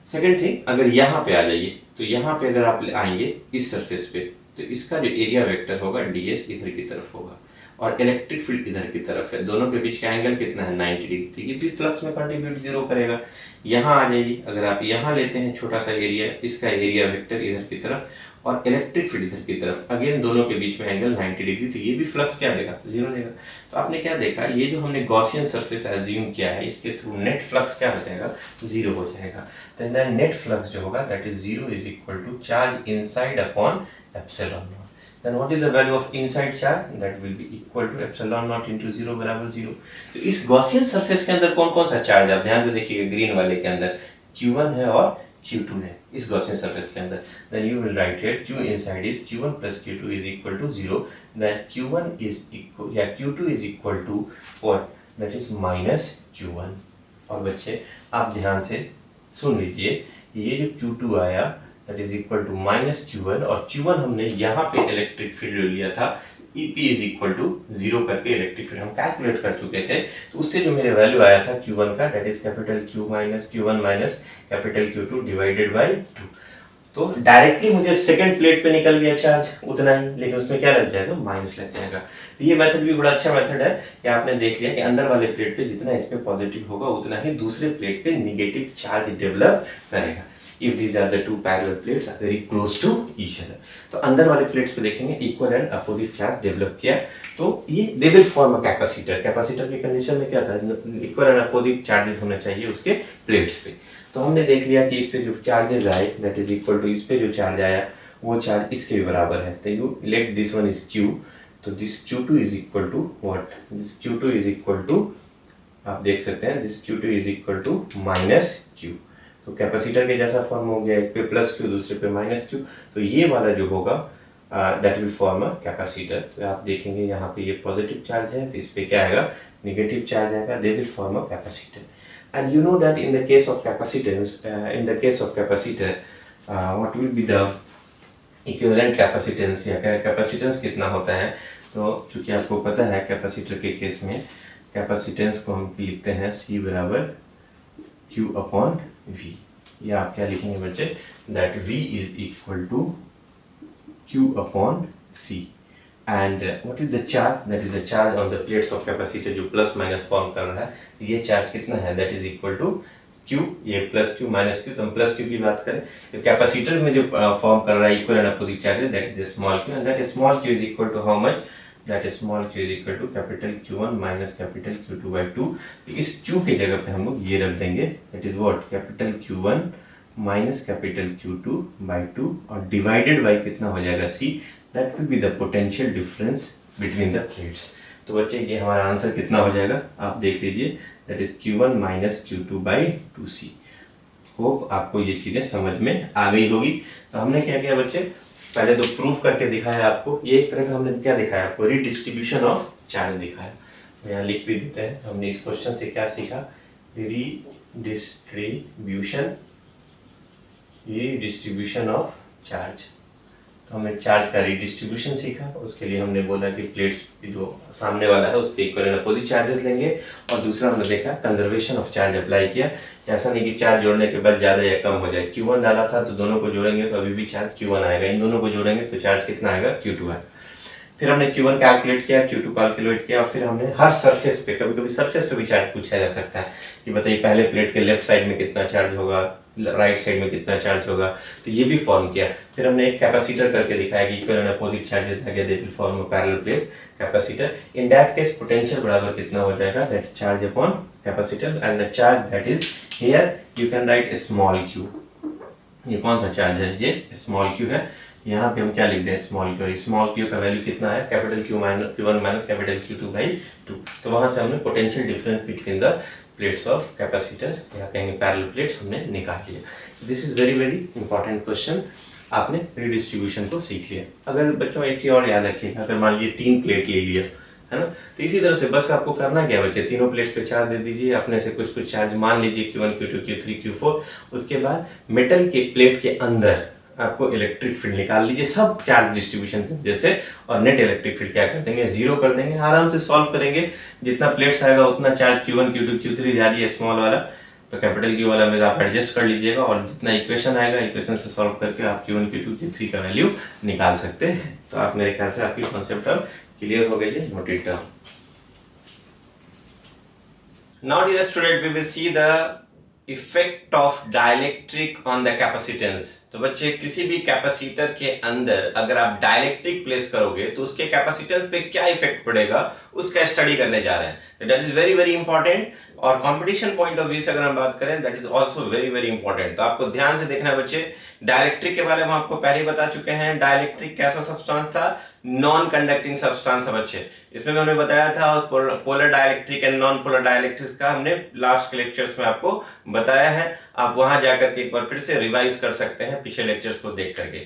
सेकेंड थिंग, अगर यहाँ पे आ जाइए तो यहाँ पे अगर आप आएंगे इस सरफेस पे, तो इसका जो एरिया वेक्टर होगा ds इधर की तरफ होगा और इलेक्ट्रिक फील्ड इधर की तरफ है, दोनों के बीच का एंगल कितना है, 90 डिग्री। ये भी फ्लक्स में कंट्रीब्यूट जीरो करेगा। यहाँ आ जाइए, अगर आप यहाँ लेते हैं छोटा सा एरिया, इसका एरिया वेक्टर इधर की तरफ और इलेक्ट्रिक फील्ड इधर की तरफ, अगेन दोनों के बीच में एंगल 90 डिग्री, तो ये भी फ्लक्स क्या देगा, जीरो देगा। तो आपने क्या देखा, ये जो हमने गॉसियन सरफेस एज्यूम किया है, इसके थ्रू नेट फ्लक्स क्या हो जाएगा, जीरो हो जाएगा। तो नेट फ्लक्स जो होगा that is zero is equal to charge inside upon epsilon naught. Then what is the value of inside charge? That will be equal to epsilon naught into 0 बराबर 0। तो इस गॉसियन सरफेस के अंदर कौन कौन सा चार्ज, आप ध्यान से देखिएगा, ग्रीन वाले के अंदर Q1 है और Q2 है इस गॉसियन सरफेस के अंदर। Then you will write here Q inside is Q1 plus Q2 is equal to 0। Then Q1 is equal, या Q2 is equal to what? That is minus Q1। और बच्चे आप ध्यान से सुन लीजिए, ये जो Q2 आया that is equal to minus Q1, और Q1 हमने यहाँ पे इलेक्ट्रिक फील्ड लिया था EP is equal to 0 करके इलेक्ट्रिक फील्ड हम कैलकुलेट कर चुके थे। तो उससे जो मेरे वैल्यू आया था Q1 का that is capital Q1 minus capital Q2 divided by 2। तो डायरेक्टली मुझे सेकंड प्लेट पे निकल गया चार्ज उतना ही, लेकिन उसमें क्या लग जाएगा, माइनस लग जाएगा। तो ये मेथड भी बड़ा अच्छा मेथड है कि आपने देख लिया कि अंदर वाले प्लेट पे जितना इस पे पॉजिटिव होगा उतना ही दूसरे प्लेट पे निगेटिव चार्ज डेवलप करेगा। If these are the two parallel plates are very close to each other, तो अंदर वाले प्लेट्स पे देखेंगे equal and opposite charge develop किया, तो ये they will form a capacitor. Capacitor की कंडीशन में क्या था, इक्वल एंड अपोजिट चार्जेस होने चाहिए उसके प्लेट्स पे। तो हमने देख लिया कि इस पे जो चार्जेस आए दैट इज इक्वल टू, इस पे जो चार्ज आया वो चार्ज इसके भी बराबर है, तो you let this one is Q, तो this Q2 is equal to what, this Q2 is equal to, आप देख सकते हैं this Q2 is equal to minus Q, तो कैपेसिटर के जैसा फॉर्म हो गया, एक पे प्लस Q दूसरे पे माइनस Q, तो ये वाला जो होगा that will form a capacitor. तो आप देखेंगे यहाँ पे ये पॉजिटिव चार्ज है, तो इस पे क्या आएगा, नेगेटिव चार्ज आएगा, they will form a capacitor. And you know that in the case of capacitance, in the case of capacitor what will be the equivalent capacitance, या कैपेसिटेंस कितना होता है। तो चूंकि आपको पता है कैपेसिटर के केस में कैपेसिटेंस को हम लिखते हैं C बराबर Q अपॉन V, या आप क्या लिखेंगे बच्चे, that V is equal to Q upon C, and what is the charge? That is the charge on the plates of capacitor जो प्लस माइनस फॉर्म कर रहा है, ये चार्ज कितना है, that is equal to Q, ये plus Q minus Q, तो हम प्लस Q की बात करें तो कैपेसिटर में जो फॉर्म कर रहा है equal and opposite charge, that is the small q, and that small q is equal to how much, that small q is equal to capital Q1 minus capital Q2 by 2, तो इस Q की जगह पे हम लोग ये रख देंगे, that is what, capital Q1 minus capital Q2 by 2 और डिवाइडेड बाई कितना हो जाएगा C, that will be the potential difference between the plates. तो बच्चे ये हमारा आंसर कितना हो जाएगा, आप देख लीजिए, that is Q1 minus Q2 by 2C। Hope आपको ये चीज़ें समझ में आ गई होगी। तो हमने क्या किया बच्चे, पहले तो प्रूफ करके दिखाया आपको, ये एक तरह का हमने क्या दिखाया आपको, रीडिस्ट्रीब्यूशन ऑफ चार्ज दिखाया। यहाँ लिख भी देते हैं, हमने इस क्वेश्चन से क्या सीखा, रीडिस्ट्रीब्यूशन ऑफ चार्ज। तो हमने चार्ज का रीडिस्ट्रीब्यूशन सीखा, उसके लिए हमने बोला कि प्लेट्स जो सामने वाला है उस पर इक्वल एंड अपोजिट चार्जेस लेंगे, और दूसरा हमने देखा कंजर्वेशन ऑफ चार्ज अप्लाई किया, ऐसा नहीं कि चार्ज जोड़ने के बाद ज़्यादा या कम हो जाए। Q1 डाला था तो दोनों को जोड़ेंगे तो अभी भी चार्ज Q1 आएगा, इन दोनों को जोड़ेंगे तो चार्ज कितना आएगा, Q2 आएगा। फिर हमने Q1 कैलकुलेट किया, Q2 कैलकुलेट किया, और फिर हमने हर सरफेस पे, कभी कभी सरफेस पे भी चार्ज पूछा जा सकता है कि बताइए पहले प्लेट के लेफ्ट साइड में कितना चार्ज होगा, राइट साइड में कितना चार्ज होगा, तो ये भी फॉर्म किया। फिर हमने एक कैपेसिटर करके दिखाया कि इक्वल एंड अपोजिट चार्जेस आ गया, they will form a parallel plate capacitor. In that case potential बराबर कितना हो जाएगा, that charge upon capacitor, and the charge that is here you can right small q। ये कौन सा चार्ज है, ये स्मॉल q है। यहाँ पे हम क्या लिख दें, स्मॉल q, स्मॉल q का वैल्यू कितना है, capital Q1 minus capital Q2 by 2। तो वहां से हमने potential difference between the plates of capacitor या कहेंगे पैरेलल प्लेट्स हमने निकाल लिया। This is very very important question, आपने रीडिस्ट्रीब्यूशन को सीख लिया। अगर बच्चों एक चीज और याद रखिएगा, अगर मान लीजिए 3 प्लेट ले लिया है ना, तो इसी तरह से बस आपको करना क्या बच्चे, तीनों प्लेट्स पे चार्ज दे दीजिए, अपने से कुछ कुछ चार्ज मान लीजिए Q1 Q2 Q3 Q4। उसके बाद मेटल के प्लेट के अंदर आपको इलेक्ट्रिक फील्ड निकाल लीजिए सब चार्ज डिस्ट्रीब्यूशन की वजह से, और नेट इलेक्ट्रिक फील्ड क्या कर देंगे, 0 कर देंगे। आराम से सॉल्व करेंगे, जितना प्लेट्स आएगा उतना चार्ज Q1 Q2 Q3 जा रही है स्मॉल वाला, तो कैपिटल Q वाला में आप एडजस्ट कर लीजिएगा, और जितना इक्वेशन आएगा इक्वेशन से सॉल्व करके आप Q1 Q2 Q3 का वैल्यू निकाल सकते हैं। तो आप मेरे ख्याल से आपकी कॉन्सेप्ट अब क्लियर हो गई है, note it down. Now dear student we will see the effect of dielectric on the capacitance. तो बच्चे किसी भी कैपेसिटर के अंदर अगर आप डाइलेक्ट्रिक प्लेस करोगे तो उसके कैपेसिटेंस पे क्या इफेक्ट पड़ेगा उसका स्टडी करने जा रहे हैं। तो that is very very important, और कंपटीशन पॉइंट ऑफ व्यू से अगर हम बात करें that is also very very important. तो आपको ध्यान से देखना है बच्चे, डाइलेक्ट्रिक के बारे में आपको पहले ही बता चुके हैं। डाइलेक्ट्रिक कैसा सब्सटेंस था, नॉन कंडक्टिंग सब्सटेंस है बच्चे। इसमें मैंने बताया था polar dielectric and non polar dielectric का हमने लास्ट के लेक्चर्स में आपको बताया है, आप वहां जाकर के एक बार फिर से रिवाइज कर सकते हैं पिछले लेक्चर्स को देख करके।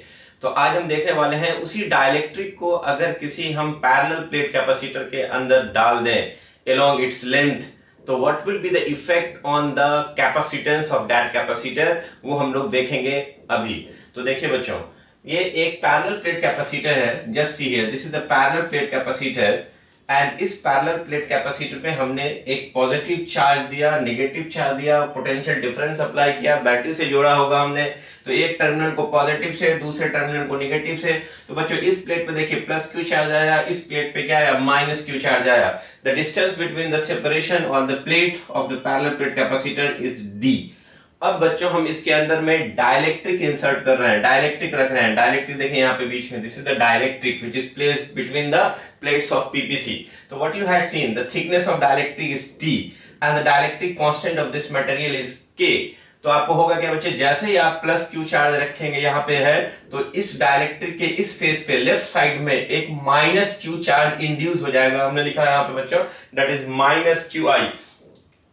तो आज हम देखने वाले हैं उसी डाइलेक्ट्रिक को अगर किसी हम पैरेलल प्लेट कैपेसिटर के अंदर डाल दें अलोंग इट्स लेंथ, तो what will be the effect on the capacitance of that capacitor, वो हम लोग देखेंगे अभी। तो देखिए बच्चों, ये एक पैरेलल प्लेट कैपेसिटर है, just see here this is the parallel plate capacitor, and इस पैरेलल प्लेट कैपेसिटर पे हमने एक पॉजिटिव चार्ज दिया, नेगेटिव चार्ज दिया, पोटेंशियल डिफरेंस अप्लाई किया, बैटरी से जोड़ा होगा हमने, तो एक टर्मिनल को पॉजिटिव से दूसरे टर्मिनल को नेगेटिव से। तो बच्चों इस प्लेट पे देखिए प्लस क्यू चार्ज आया, इस प्लेट पे क्या आया, माइनस क्यू चार्ज आया। The distance between the separation of the plate of the parallel plate capacitor is D. अब बच्चों हम इसके अंदर में डाइलेक्ट्रिक इंसर्ट कर रहे हैं, डाइलेक्ट्रिक रख रहे हैं। डाइलेक्ट्रिक देखें यहाँ पे बीच में, this is the dielectric which is placed between the plates of PPC. तो what you had seen, the thickness of dielectric is T and the dielectric constant of this material is K, तो आपको होगा क्या बच्चे, जैसे ही आप plus Q charge रखेंगे यहाँ पे है, तो इस डाइलेक्ट्रिक के इस फेस पे लेफ्ट साइड में एक माइनस क्यू चार्ज इंड्यूस हो जाएगा। हमने लिखा है यहाँ पे बच्चों that is minus Q I,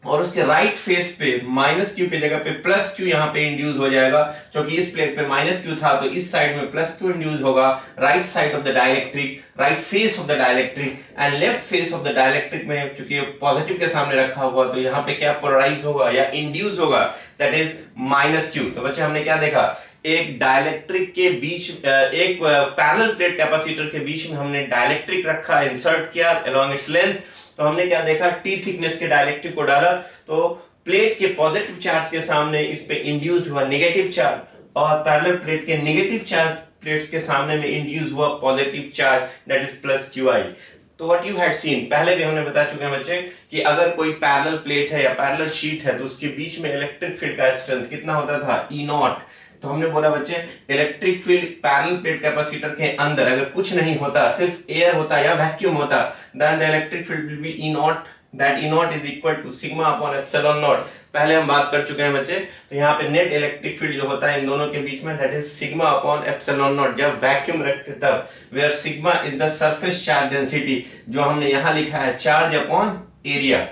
और उसके राइट फेस पे माइनस क्यू की जगह पे प्लस क्यू यहाँ पे इंड्यूस हो जाएगा, क्योंकि इस प्लेट पे माइनस क्यू था तो इस साइड में प्लस क्यू इंड्यूस होगा। Right side of the dielectric, right face of the dielectric and left face of the dielectric में चूंकि पॉजिटिव के सामने रखा हुआ, तो यहाँ पे क्या पोलराइज होगा या इंड्यूस होगा, दैट इज माइनस क्यू। तो बच्चे हमने क्या देखा, एक डाइलेक्ट्रिक के बीच, एक पैरेलल प्लेट कैपेसिटर के बीच में हमने डाइलेक्ट्रिक रखा, इंसर्ट किया अलोंग इट्स लेंथ। तो हमने क्या देखा, टी थिकनेस के डाइलेक्ट्रिक को डाला, तो प्लेट के पॉजिटिव चार्ज के सामने इस पे इंड्यूस हुआ नेगेटिव चार्ज, और पैरेलल प्लेट के नेगेटिव चार्ज प्लेट्स के सामने में इंड्यूस हुआ positive charge, that is plus Q I. तो व्हाट यू हैड सीन, पहले भी हमने बता चुके हैं बच्चे कि अगर कोई पैरेलल प्लेट है या पैरेलल शीट है तो उसके बीच में इलेक्ट्रिक फील्ड का स्ट्रेंथ कितना होता था, ई नॉट। तो हमने बोला बच्चे electric field parallel plate capacitor के अंदर अगर कुछ नहीं होता, सिर्फ एयर होता या वैक्यूम होता, then the electric field will be E naught, that E naught is equal to sigma upon epsilon naught. पहले हम बात कर चुके हैं बच्चे, तो यहाँ पे नेट इलेक्ट्रिक फील्ड जो होता है इन दोनों के बीच में, that is sigma upon epsilon naught. जब वैक्यूम रखते तब, where sigma is the surface charge density, जो हमने यहाँ लिखा है चार्ज अपॉन एरिया।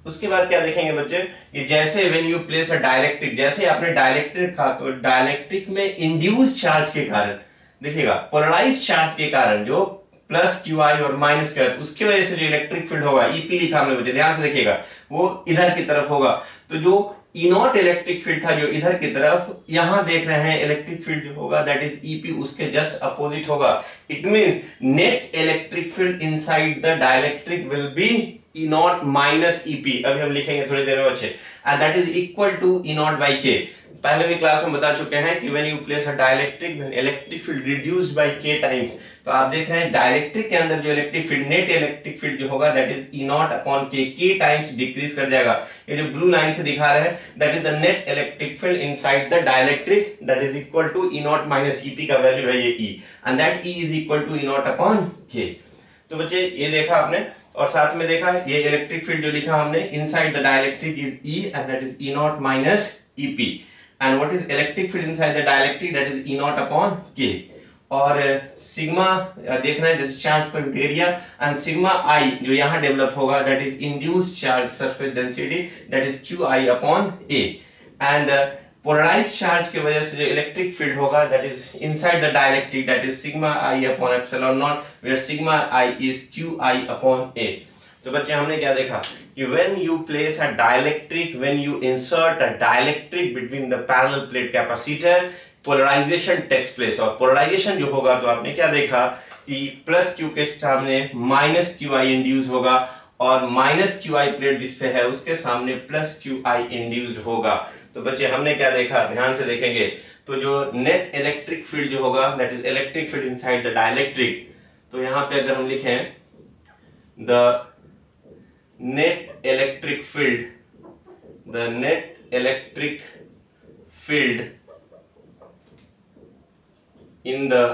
उसके बाद क्या देखेंगे बच्चे कि जैसे when you place a dielectric, जैसे आपने डाइलेक्ट्रिक कहा तो डाइलेक्ट्रिक में इंड्यूस चार्ज के कारण, देखिएगा पोलराइज चार्ज के कारण जो प्लस क्यू आई और माइनस क्यू आई, उसकी वजह से जो इलेक्ट्रिक फील्ड होगा, ईपी लिखा हमने बच्चे ध्यान से देखिएगा, वो इधर की तरफ होगा। तो जो ई नॉट इलेक्ट्रिक फील्ड था जो इधर की तरफ, यहां देख रहे हैं इलेक्ट्रिक फील्ड जो होगा दैट इज ईपी, उसके जस्ट अपोजिट होगा। It means net electric field inside the dielectric will be E naught minus EP, अभी हम लिखेंगे थोड़ी देर में बच्चे, and that is equal to E naught by K. पहले भी क्लास में बता चुके हैं कि when you place a dielectric then electric field reduced by K times. तो आप देख रहे हैं डाइलेक्ट्रिक के अंदर जो electric field, net electric field जो होगा that is E naught upon के टाइम्स डिक्रीज कर जाएगा। ये जो ब्लू लाइन से दिखा रहे हैं that is the net electric field inside the dielectric, that is equal to E naught minus EP का वैल्यू है ये E, and that E is equal to E naught upon K. तो बच्चे ये देखा आपने, और साथ में देखा ये इलेक्ट्रिक फील्ड जो लिखा हमने inside the dielectric is E and that is E naught minus EP, and what is electric field inside the dielectric, that is E naught upon के। और सिग्मा देख रहे हैं जैसे चार्ज पर एरिया, एंड सिग्मा आई जो यहां डेवलप होगा that is induced charge surface density, that is Q I upon A. And polarised charge की वजह से जो इलेक्ट्रिक फील्ड होगा that is inside the dielectric, that is sigma I upon epsilon naught, where sigma I is Q I upon A. तो बच्चे हमने क्या देखा कि when you place a dielectric, when you insert a dielectric between the parallel plate capacitor, polarization takes place। और polarization जो होगा तो आपने क्या देखा कि प्लस क्यू के सामने माइनस क्यू आई इंड्यूस होगा, और माइनस क्यू आई प्लेट जिसपे है उसके सामने प्लस क्यू आई इंड्यूस्ड होगा। तो बच्चे हमने क्या देखा, ध्यान से देखेंगे, तो जो नेट इलेक्ट्रिक फील्ड जो होगा that is electric field inside the dielectric, तो यहां पे अगर हम लिखें the net electric field, the net electric field in the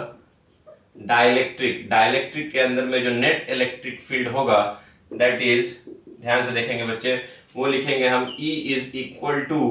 dielectric के अंदर में जो नेट इलेक्ट्रिक फील्ड होगा दैट इज, ध्यान से देखेंगे बच्चे, वो लिखेंगे हम E is equal to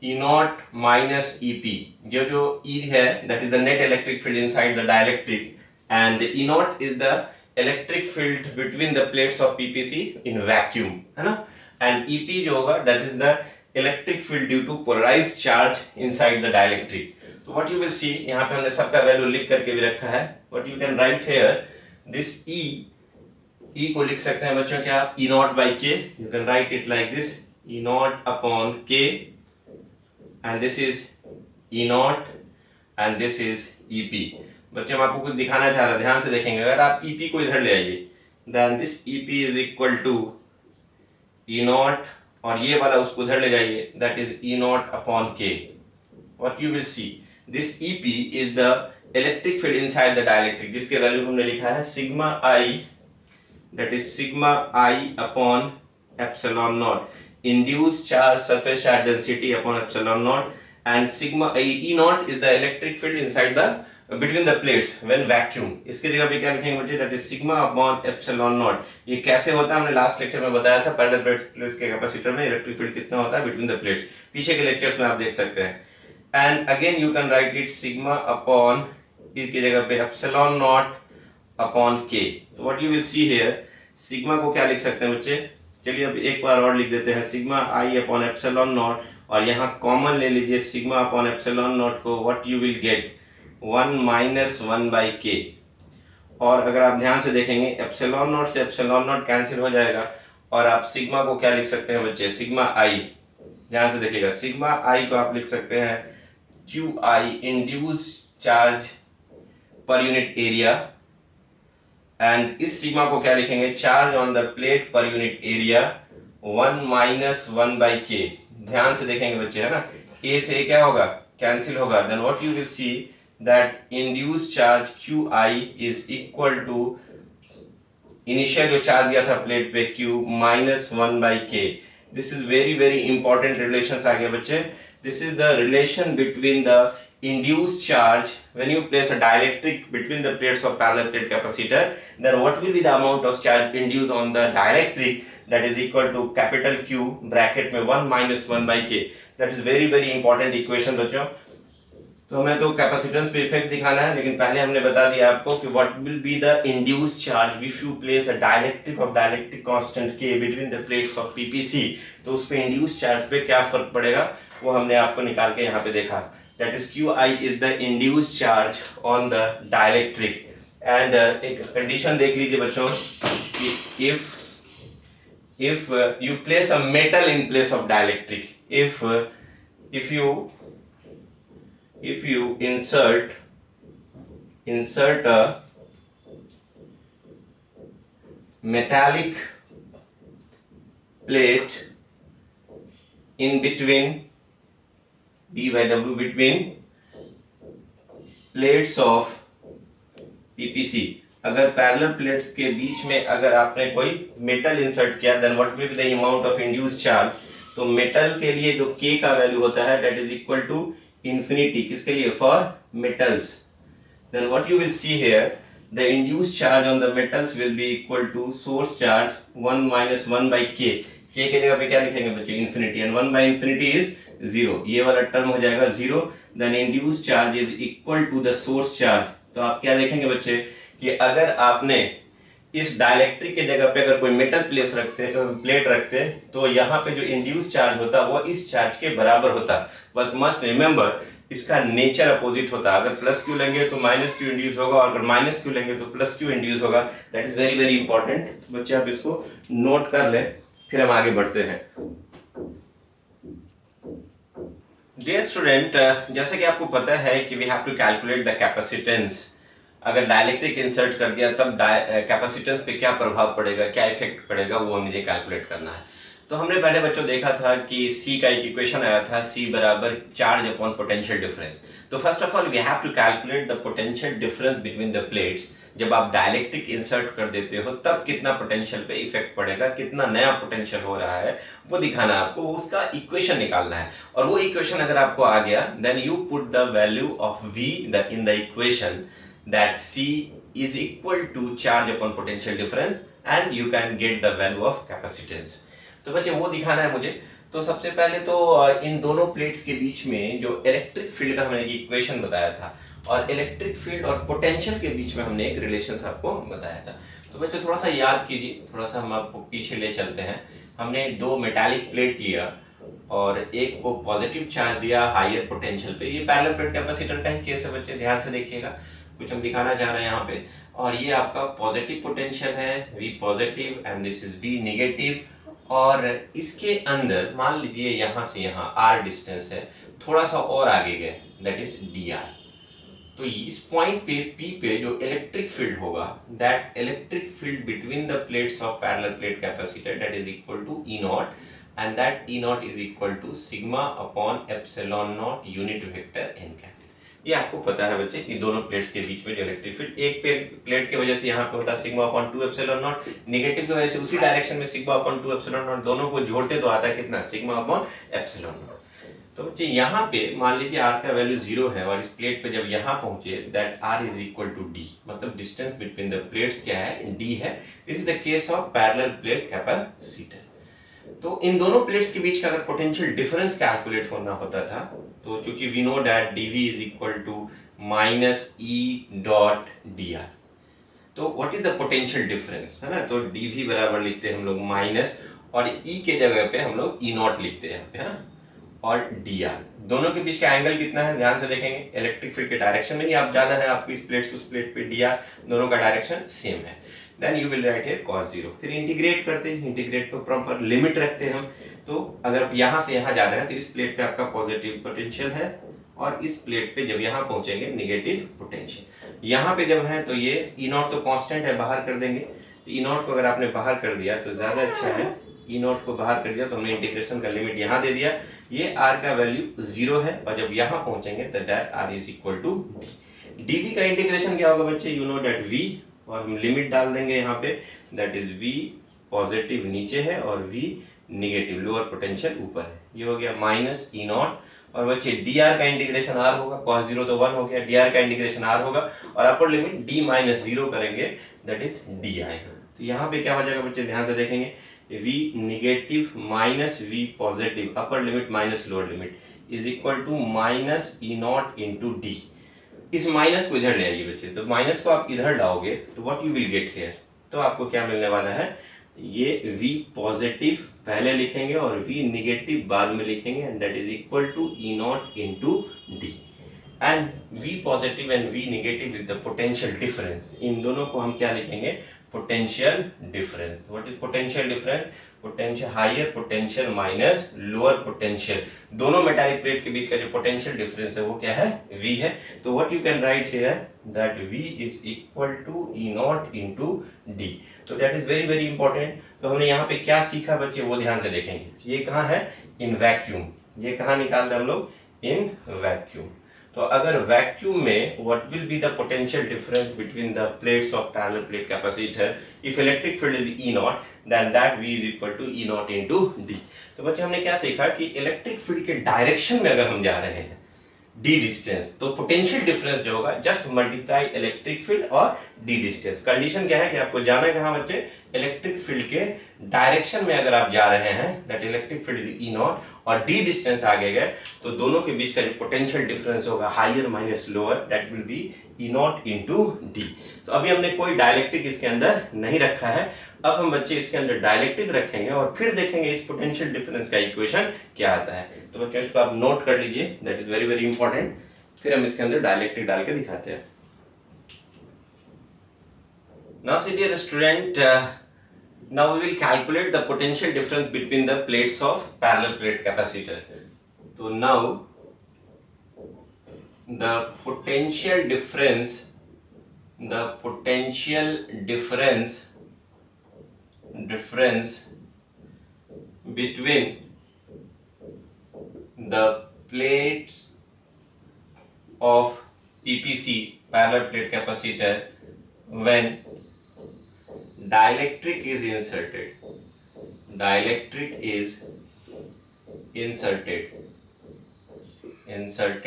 E naught minus EP. जो E है that is the net electric field inside the dielectric, and E naught is the electric field between the plates of PPC in vacuum, है ना, and EP जो होगा that is the electric field due to polarised charge inside the dielectric. तो what you will see, यहाँ पे हमने सबका value लिख करके भी रखा है, what you can write here, this E को लिख सकते हैं बच्चों क्या, E naught by K, you can write it like this, E naught upon K, and this is E naught and this is EP. बच्चे हम आपको कुछ दिखाना चाह रहे हैं, ध्यान से देखेंगे, अगर आप ईपी को इधर ले आइए then this EP is equal to E naught, और ये वाला उसको उधर ले जाइए that is E naught upon K. What you will see, this EP is the electric field inside the dielectric, जिसके वैल्यू हमने लिखा है sigma I, that is sigma I upon epsilon naught, induced charge surface charge density upon epsilon naught, and sigma E naught is the electric field inside the between the plates when vacuum, इसके जगह पे क्या लिखेंगे बच्चे, that is sigma upon epsilon naught. ये कैसे होता है हमने लास्ट लेक्चर में बताया था, पैरेलल प्लेट्स के कैपेसिटर में इलेक्ट्रिक फील्ड कितना होता है बिटवीन द प्लेट्स, पीछे के लेक्चर्स में आप देख सकते हैं। And again you can write it sigma upon, इसकी जगह पे एप्सिलॉन नॉट अपॉन के। तो what you will see here, sigma को क्या लिख सकते हैं बच्चे, चलिए अब एक बार और लिख देते हैं, sigma I upon epsilon naught, और यहाँ कॉमन ले लीजिए सिग्मा अपॉन एप्सिलॉन नॉट को, what you will gate 1 minus 1 by के। और अगर आप ध्यान से देखेंगे एप्सिलॉन नॉट से एप्सिलॉन नॉट कैंसिल हो जाएगा, और आप सिग्मा को क्या लिख सकते हैं बच्चे, सिग्मा आई, ध्यान से देखिएगा, सिग्मा आई को आप लिख सकते हैं Q I, induce charge per unit area, and इस सिग्मा को क्या लिखेंगे, charge on the plate per unit area 1 minus 1 by के। ध्यान से देखेंगे बच्चे, है ना, ए से क्या होगा, कैंसिल होगा, then what you will see that induce charge Q I is equal to initial जो चार्ज दिया था प्लेट पे Q minus 1 by K. This is very very important relation आ गया बच्चे, this is the relation between the induced charge when you place a dielectric between the plates of parallel plate capacitor, then what will be the amount of charge induced on the dielectric, that is equal to capital Q bracket में 1 minus 1 by K। that is very very important equation बच्चों। तो हमें तो capacitance पे effect दिखाना है, लेकिन पहले हमने बता दिया आपको कि what will be the induced charge if you place a dielectric of dielectric constant K between the plates of PPC. तो उस पे इंड्यूस्ड चार्ज पे क्या फर्क पड़ेगा वो हमने आपको निकाल के यहाँ पे देखा, that is Q I is the induced charge on the dielectric. And एक कंडीशन देख लीजिए बच्चों, if you place a metal in place of dielectric, if you insert a metallic plate in between B by W between plates of PPC, अगर parallel plates के बीच में अगर आपने कोई मेटल इंसर्ट किया, then what will be the amount of induced charge. तो metal के लिए जो K का वैल्यू होता है that is equal to infinity, किसके लिए, for metals. Then what you will see here, the induced charge on the metals will be equal to source charge 1 minus 1 by K. K जगह पे क्या लिखेंगे बच्चे, infinity, and 1 by infinity is 0, ये वाला term हो जाएगा 0। Then induced charge is equal to the source charge. तो आप क्या देखेंगे बच्चे कि अगर आपने इस डाइलेक्ट्रिक के जगह पे अगर कोई मेटल प्लेट रखते तो यहाँ पे जो इंड्यूस चार्ज होता वो इस चार्ज के बराबर होता। बस मस्ट रिमेंबर इसका नेचर अपोजिट होता, अगर प्लस क्यू लेंगे तो माइनस क्यू इंड्यूस होगा, और अगर माइनस क्यू लेंगे तो प्लस क्यू इंड्यूस होगा। That is very very important बच्चे, आप इसको नोट कर लें, फिर हम आगे बढ़ते हैं। डियर स्टूडेंट, जैसे कि आपको पता है कि we have to calculate the capacitance. अगर डाइलेक्ट्रिक इंसर्ट कर दिया तब कैपेसिटेंस पे क्या प्रभाव पड़ेगा, क्या इफेक्ट पड़ेगा, वो मुझे कैलकुलेट करना है। तो हमने पहले बच्चों देखा था कि C का एक इक्वेशन आया था, C बराबर चार्ज अपॉन पोटेंशियल डिफरेंस। तो first of all we have to calculate the potential difference between the plates. जब आप डाइलेक्ट्रिक इंसर्ट कर देते हो तब कितना पोटेंशियल पे इफेक्ट पड़ेगा, कितना नया पोटेंशियल हो रहा है वो दिखाना है आपको, उसका इक्वेशन निकालना है। और वो इक्वेशन अगर आपको आ गया, then you put the value of V in the equation that C is equal to charge upon potential difference and you can get the value of capacitance। तो बच्चे वो दिखाना है मुझे। तो सबसे पहले तो इन दोनों प्लेट्स के बीच में जो इलेक्ट्रिक फील्ड का हमने इक्वेशन बताया था, और इलेक्ट्रिक फील्ड और पोटेंशियल के बीच में हमने एक रिलेशन आपको बताया था। तो बच्चे थोड़ा सा याद कीजिए, थोड़ा सा हम आपको पीछे ले चलते हैं। हमने दो मेटालिक प्लेट लिया और एक को पॉजिटिव चार्ज दिया हायर पोटेंशियल पे। ये पैरेलल प्लेट कैपेसिटर का ही केस है बच्चे, ध्यान से देखिएगा, कुछ हम दिखाना चाह रहे हैं यहाँ पे। और ये आपका पॉजिटिव पोटेंशियल है V positive and this is V negative, और इसके अंदर मान लीजिए यहाँ से यहाँ R डिस्टेंस है, थोड़ा सा और आगे गए दैट इज dr। तो इस पॉइंट पे P पे जो इलेक्ट्रिक फील्ड होगा, that electric field between the plates of parallel plate capacitor that is equal to E naught, and that E naught is equal to sigma upon epsilon naught unit vector n capital. ये आपको पता है बच्चे कि दोनों plates के बीच में जो इलेक्ट्रिक फील्ड एक प्लेट की वजह से यहाँ पे होता है sigma upon 2 epsilon not, negative की वजह से उसी डायरेक्शन में सिग्मा अपॉन 2 एप्सिलॉन नॉट, दोनों को जोड़ते तो आता है कितना, सिग्मा अपॉन एप्सिलॉन नॉट। तो बच्चे यहाँ पे मान लीजिए आर का वैल्यू 0 है और इस प्लेट पे जब यहाँ पहुंचे that R is equal to D, मतलब डिस्टेंस बिटवीन द प्लेट्स क्या है, डी है। This is the case of parallel plate capacitor. तो इन दोनों प्लेट्स के बीच का अगर पोटेंशियल डिफरेंस कैलकुलेट होना होता था, तो चूंकि we know that DV is equal to minus E dot D R, तो what is the potential difference, है ना। तो डीवी बराबर लिखते हैं हम लोग माइनस, और ई के जगह पे हम लोग ई नॉट लिखते हैं, है ना, और डी आर। दोनों के बीच का एंगल कितना है ध्यान से देखेंगे, इलेक्ट्रिक फील्ड के डायरेक्शन में ही आप जाना है आपको, इस प्लेट से उस प्लेट पे डी आर दोनों का डायरेक्शन सेम है। Then you will write here cos 0। फिर इंटीग्रेट करते हैं, इंटीग्रेट पे प्रॉपर लिमिट रखते हैं हम। तो अगर आप यहां से यहां जा रहे हैं तो इस प्लेट पे आपका पॉजिटिव पोटेंशियल है, और इस प्लेट पे जब यहां पहुंचेंगे नेगेटिव पोटेंशियल। यहां पे जब है तो ये ई नॉट तो कांस्टेंट है, बाहर कर देंगे। तो ई नॉट को अगर आपने बाहर कर दिया तो ज्यादा अच्छा है, ई नॉट को बाहर कर दिया तो हमने इंटीग्रेशन का लिमिट यहां दे दिया। ये आर का वैल्यू 0 है, और जब यहां पहुंचेंगे तो that R is equal to D. DV का इंटीग्रेशन क्या होगा बच्चे, यू नो दैट वी, और हम लिमिट डाल देंगे यहाँ पे, दैट इज वी पॉजिटिव नीचे है और वी निगेटिव लोअर पोटेंशियल ऊपर है। ये हो गया माइनस ई नॉट, और बच्चे डी आर का इंटीग्रेशन आर होगा, cos 0 तो 1 हो गया, डी आर का इंटीग्रेशन आर होगा, और अपर लिमिट डी माइनस 0 करेंगे, दैट इज डी आएगा। तो यहाँ पे क्या हो जाएगा बच्चे, ध्यान से देखेंगे, v negative minus v positive, upper limit minus lower limit is equal to minus E naught into D. इस माइनस को इधर ले आइए बच्चे, तो माइनस को आप इधर लाओगे तो what you will get here, तो आपको क्या मिलने वाला है, ये v पॉजिटिव पहले लिखेंगे और v निगेटिव बाद में लिखेंगे, and that is equal to E naught into D. And v positive and v negative is the potential difference. इन दोनों को हम क्या लिखेंगे, potential difference. What is potential difference, potential higher potential minus lower potential, दोनों metallic plate के बीच का जो पोटेंशियल डिफरेंस है वो क्या है, v है। तो what you can write here that v is equal to E naught into D. तो that is very very important. तो हमने यहाँ पे क्या सीखा बच्चे, वो ध्यान से देखेंगे। ये कहाँ है, इन वैक्यूम, ये कहाँ निकाल रहे हम लोग, इन वैक्यूम। तो अगर वैक्यूम में what will be the potential difference between the plates of parallel plate capacitor, if electric field is E naught then that v is equal to E naught into D. तो बच्चे हमने क्या सीखा कि electric field के direction में अगर हम जा रहे हैं d डिस्टेंस, तो पोटेंशियल डिफरेंस जो होगा जस्ट मल्टीप्लाई इलेक्ट्रिक फील्ड और d डिस्टेंस। कंडीशन क्या है कि आपको जाना है कहां बच्चे, इलेक्ट्रिक फील्ड के डायरेक्शन में अगर आप जा रहे हैं that electric field is E naught, और d डिस्टेंस आगे गए तो दोनों के बीच का जो पोटेंशियल डिफरेंस होगा higher minus lower, that will be E naught into D. तो अभी हमने कोई डायलेक्ट्रिक इसके अंदर नहीं रखा है, अब हम बच्चे इसके अंदर डायलेक्ट्रिक रखेंगे और फिर देखेंगे इस पोटेंशियल डिफरेंस का इक्वेशन क्या आता है। तो बच्चों इसको आप नोट कर लीजिए, that is very very important. फिर हम इसके अंदर डायलेक्ट्रिक डाल के दिखाते हैं। Now see dear student, now we will calculate the potential difference between the plates of parallel plate capacitor. So now the potential difference between the plates of PPC parallel plate capacitor when dielectric is inserted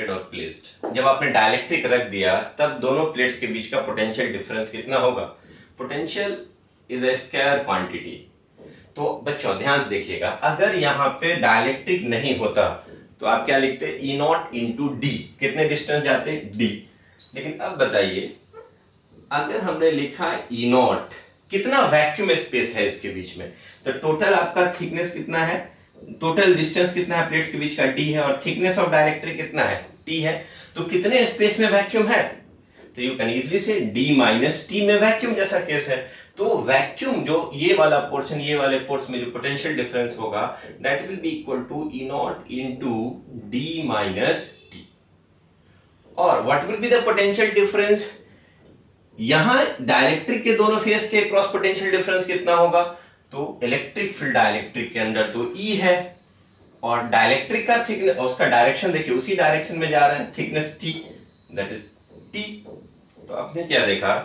और placed। जब आपने dielectric रख दिया तब दोनों plates के बीच का पोटेंशियल डिफरेंस कितना होगा, potential is a scalar quantity. तो बच्चों ध्यान से देखिएगा, अगर यहाँ पे डायलेक्ट्रिक नहीं होता तो आप क्या लिखते, ई नॉट इंटू डी, कितने डिस्टेंस जाते, डी। लेकिन अब बताइए अगर हमने लिखा ई नॉट, कितना वैक्यूम स्पेस है इसके बीच में, तो टोटल आपका थिकनेस कितना है, टोटल डिस्टेंस कितना है प्लेट्स के बीच का, डी है, और थिकनेस ऑफ डायलेक्ट्रिक कितना है, टी है। तो कितने स्पेस में वैक्यूम है, तो यू कैन इजीली से डी माइनस टी में वैक्यूम जैसा केस है। तो वैक्यूम जो ये वाला पोर्शन, ये वाले पोर्शन में जो पोटेंशियल डिफरेंस होगा that will be equal to E naught into D minus T. और what will be the potential difference, यहां डायलेक्ट्रिक के दोनों फेस के क्रॉस पोटेंशियल डिफरेंस कितना होगा, तो इलेक्ट्रिक फील्ड डायलेक्ट्रिक के अंदर तो ई है, और डायलेक्ट्रिक का थिकनेस, उसका डायरेक्शन देखिए उसी डायरेक्शन में जा रहा है, thickness T, that is T. तो आपने क्या देखा,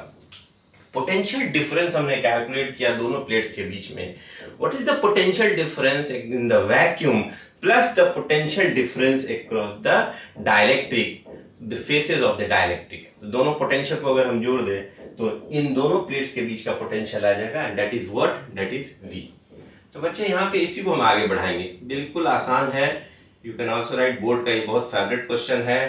पोटेंशियल डिफरेंस हमने कैलकुलेट किया दोनों प्लेट्स के बीच में। What is the potential difference in the vacuum plus the potential difference across the dielectric, the faces of the dielectric. तो दोनों पोटेंशियल को अगर हम जोड़ दें तो इन दोनों प्लेट्स के बीच का पोटेंशियल आ जाएगा and that is what, that is V। तो बच्चे यहाँ पे इसी को हम आगे बढ़ाएंगे, बिल्कुल आसान है। You can also right, board का ये बहुत फेवरेट क्वेश्चन है,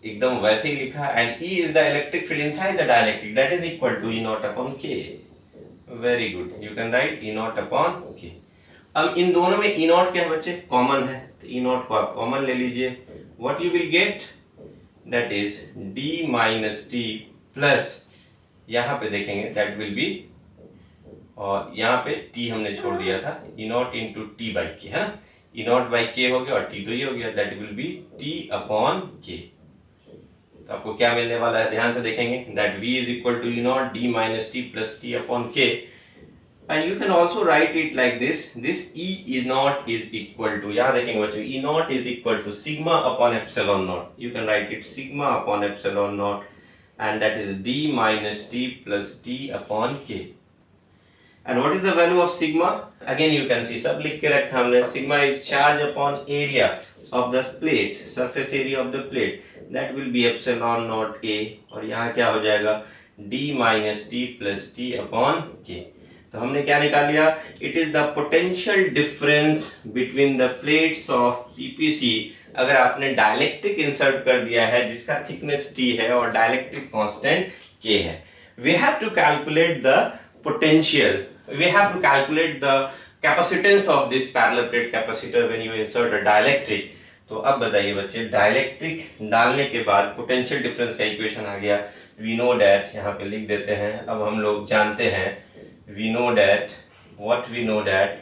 एकदम वैसे ही लिखा। And E is the electric field inside the dielectric that is equal to E naught upon K। Very good, you can write E naught upon K। अब इन दोनों में E नॉट क्या है बच्चे, कॉमन है, तो E नॉट को आप कॉमन ले लीजिए। What you will gate, that is D minus T plus, यहां पे देखेंगे दैट विल बी, और यहाँ पे T हमने छोड़ दिया था, E not into T by K है ना, E नॉट बाई K हो गया और T तो ये हो गया, that will B T upon K। तो आपको क्या मिलने वाला है, ध्यान से देखेंगे, that V is equal to E naught D minus T plus T upon K। And you can also write it like this E naught is equal to, यहाँ देखेंगे बच्चों, E naught is equal to sigma upon epsilon naught. You can write it sigma upon epsilon naught and that is D minus T plus T upon K। And what is the value of sigma? Again you can see, सब लिख के रखा हमने, sigma is charge upon area of the plate, surface area of the plate, that will be epsilon naught A, और यहाँ क्या हो जाएगा, D minus T plus T upon K। तो हमने क्या निकाल लिया, it is the potential difference between the plates of PPC। अगर आपने डाइलेक्ट्रिक इंसर्ट कर दिया है जिसका थिकनेस T है और डाइलेक्ट्रिक कांस्टेंट K है, we have to calculate the potential, we have to calculate the capacitance of this parallel plate capacitor when you insert a dielectric। तो अब बताइए बच्चे, डाइलेक्ट्रिक डालने के बाद पोटेंशियल डिफरेंस का इक्वेशन आ गया, we know that, यहाँ पे लिख देते हैं। अब हम लोग जानते हैं, we know that, what we know that,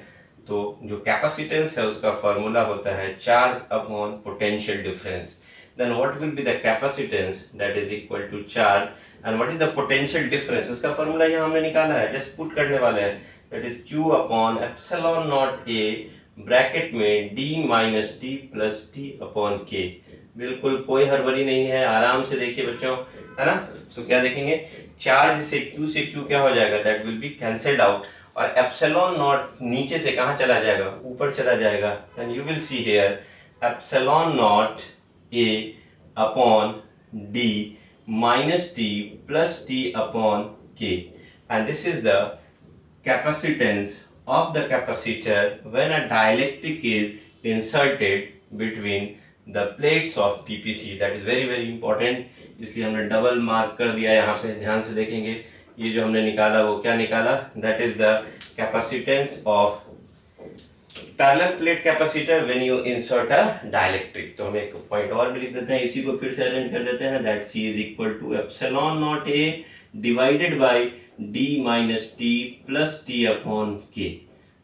तो जो कैपेसिटेंस है उसका फॉर्मूला होता है charge upon potential difference. Then what will be the capacitance, that is equal to charge, and what is the potential difference, इसका फॉर्मूला यहाँ हमने निकाला है, जस्ट पुट करने वाले हैं, that is Q upon epsilon naught A bracket में D minus T plus T upon K। बिल्कुल कोई हड़बड़ी नहीं है, आराम से देखिए बच्चों, है ना। तो क्या देखेंगे, चार्ज से Q क्या हो जाएगा, that will be cancelled out, और एप्सिलॉन नॉट नीचे से कहाँ चला जाएगा, ऊपर चला जाएगा। and you will see here epsilon naught A upon D minus T plus T upon K, and this is the capacitance of the capacitor when a dielectric is inserted between the plates of PPC। that is very very important, इसलिए हमने double mark कर दिया यहाँ पे। ध्यान से देखेंगे, ये जो हमने निकाला वो क्या निकाला, that is the capacitance of parallel plate capacitor when you insert a dielectric. तो हम एक पॉइंट और भी लिख देते हैं, इसी को फिर से अरेंज कर देते हैं, that C is equal to epsilon naught A divided by D minus T plus T upon K।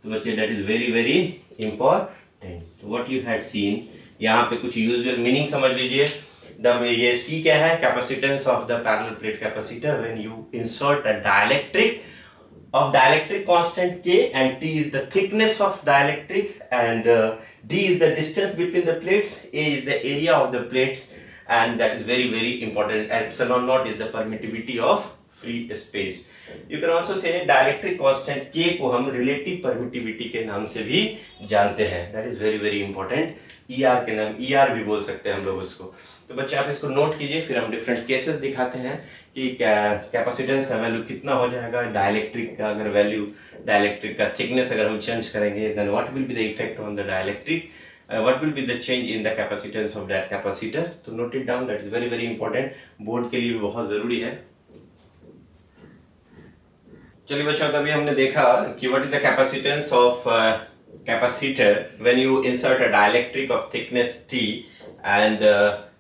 तो बच्चे that is very very important. तो व्हाट यू हैड सीन, यहाँ पे कुछ यूजुअल मीनिंग समझ लीजिए। ये C क्या है, capacitance of the parallel plate capacitor when you insert a dielectric of dielectric constant K, and T is the thickness of dielectric, and D is the distance between the plates, A is the area of the plates, and that is very very important। Epsilon naught is the permittivity of free space। You can also say dielectric constant K को हम relative permittivity के नाम से भी जानते हैं, that is very very important। ER के नाम, ER भी बोल सकते हैं हम लोग उसको। तो बच्चे आप इसको नोट कीजिए, फिर हम डिफरेंट केसेस दिखाते हैं कि कैपेसिटेंस का वैल्यू कितना हो जाएगा, डाइलेक्ट्रिक का अगर वैल्यू, डाइलेक्ट्रिक का थिकनेस अगर हम चेंज करेंगे, then what will be the effect on the dielectric, what will be the change in the capacitance of that capacitor. तो note it down, that is very very important, board के लिए भी बहुत जरूरी है। चलिए बच्चों, अभी हमने देखा कि what is the capacitance of capacitor when you insert a dielectric of thickness T and